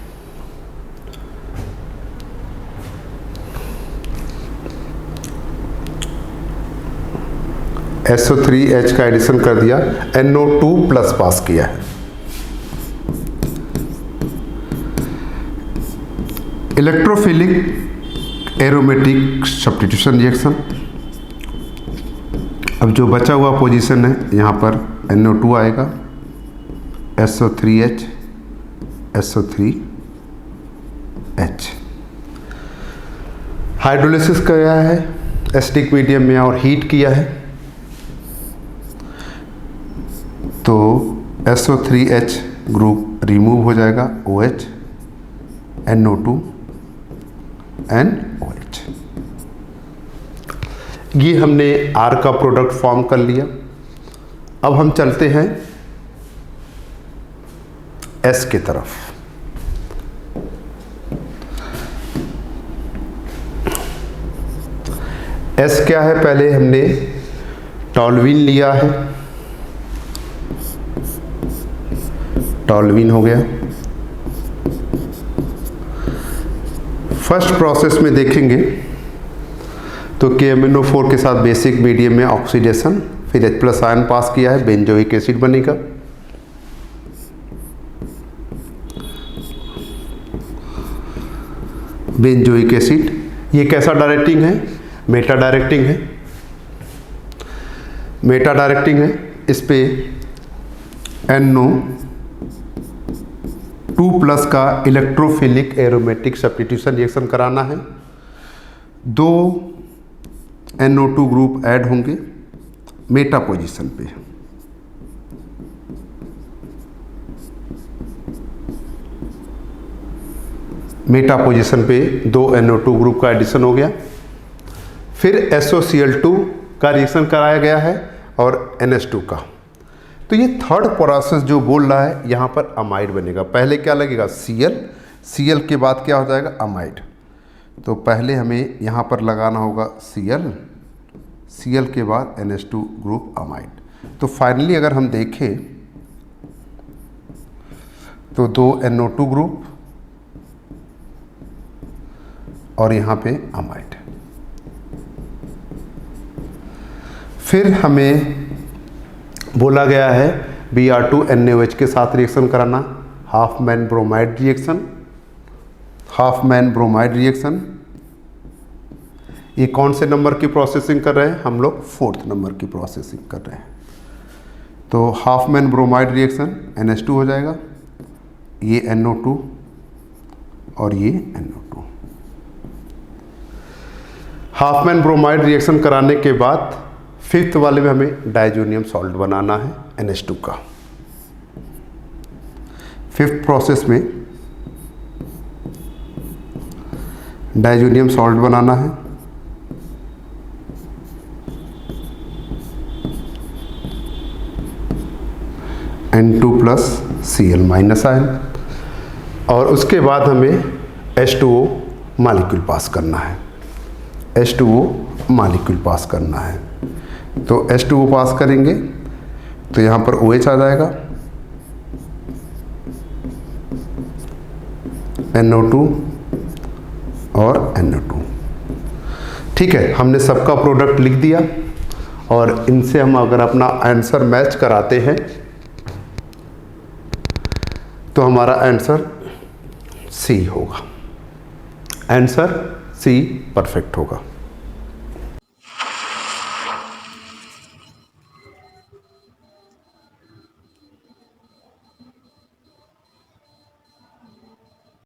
SO3H का एडिशन कर दिया, NO2 प्लस पास किया है। Electrophilic aromatic substitution reaction. अब जो बचा हुआ पोजीशन है यहाँ पर NO2 आएगा, SO3H SO3H। हाइड्रोलिसिस किया है एसिडिक मीडियम में और हीट किया है, तो SO3H ग्रुप रिमूव हो जाएगा, OH NO2 NOH। ये हमने R का प्रोडक्ट फॉर्म कर लिया। अब हम चलते हैं S की तरफ। S क्या है, पहले हमने टॉल्यूइन लिया है, टॉल्यूइन हो गया। फर्स्ट प्रोसेस में देखेंगे तो KMnO4 के साथ बेसिक मीडियम में ऑक्सीडेशन, फिर H+ आयन पास किया है, बेंजोइक एसिड बनेगा। बेंजोइक एसिड, ये कैसा डायरेक्टिंग है, मेटा डायरेक्टिंग है, मेटा डायरेक्टिंग है। इस पे NO2+ का इलेक्ट्रोफिलिक एरोमेटिक सब्स्टिट्यूशन रिएक्शन कराना है। 2 NO2 ग्रुप ऐड होंगे मेटा पोजीशन पे। मेटा पोजीशन पे 2 NO2 ग्रुप का एडिशन हो गया। फिर SOCl2 का रिएक्शन कराया गया है और NH2 का। तो ये थर्ड प्रोसेस जो बोल रहा है, यहाँ पर अमाइड बनेगा। पहले क्या लगेगा, Cl के बाद क्या हो जाएगा, अमाइड। तो पहले हमें यहाँ पर लगाना होगा Cl के बाद NH2 ग्रुप अमाइड। तो फाइनली अगर हम देखें तो 2 NO2 ग्रुप और यहाँ पे अमाइड। फिर हमें बोला गया है Br2NaOH के साथ रिएक्शन कराना, Hopman bromide reaction, Hopman bromide reaction. ये कौन से नंबर की प्रोसेसिंग कर रहे हैं, हम लोग 4th नंबर की प्रोसेसिंग कर रहे हैं। तो हाफमैन ब्रोमाइड रिएक्शन NH2 हो जाएगा, ये NO2 और ये NO2। हाफमैन ब्रोमाइड रिएक्शन कराने के बाद 5th वाले में हमें डाइजोनियम सॉल्ट बनाना है NH2 का। 5th प्रोसेस में डाइजोनियम सॉल्ट बनाना है। N2+ Cl- आयन, और उसके बाद हमें H2O मॉलिक्यूल पास करना है, H2O मॉलिक्यूल पास करना है। तो H2O पास करेंगे तो यहाँ पर OH आ जाएगा, NO2 और NO2। ठीक है, हमने सबका प्रोडक्ट लिख दिया और इनसे हम अगर अपना आंसर मैच कराते हैं तो हमारा आंसर C होगा, आंसर C परफेक्ट होगा।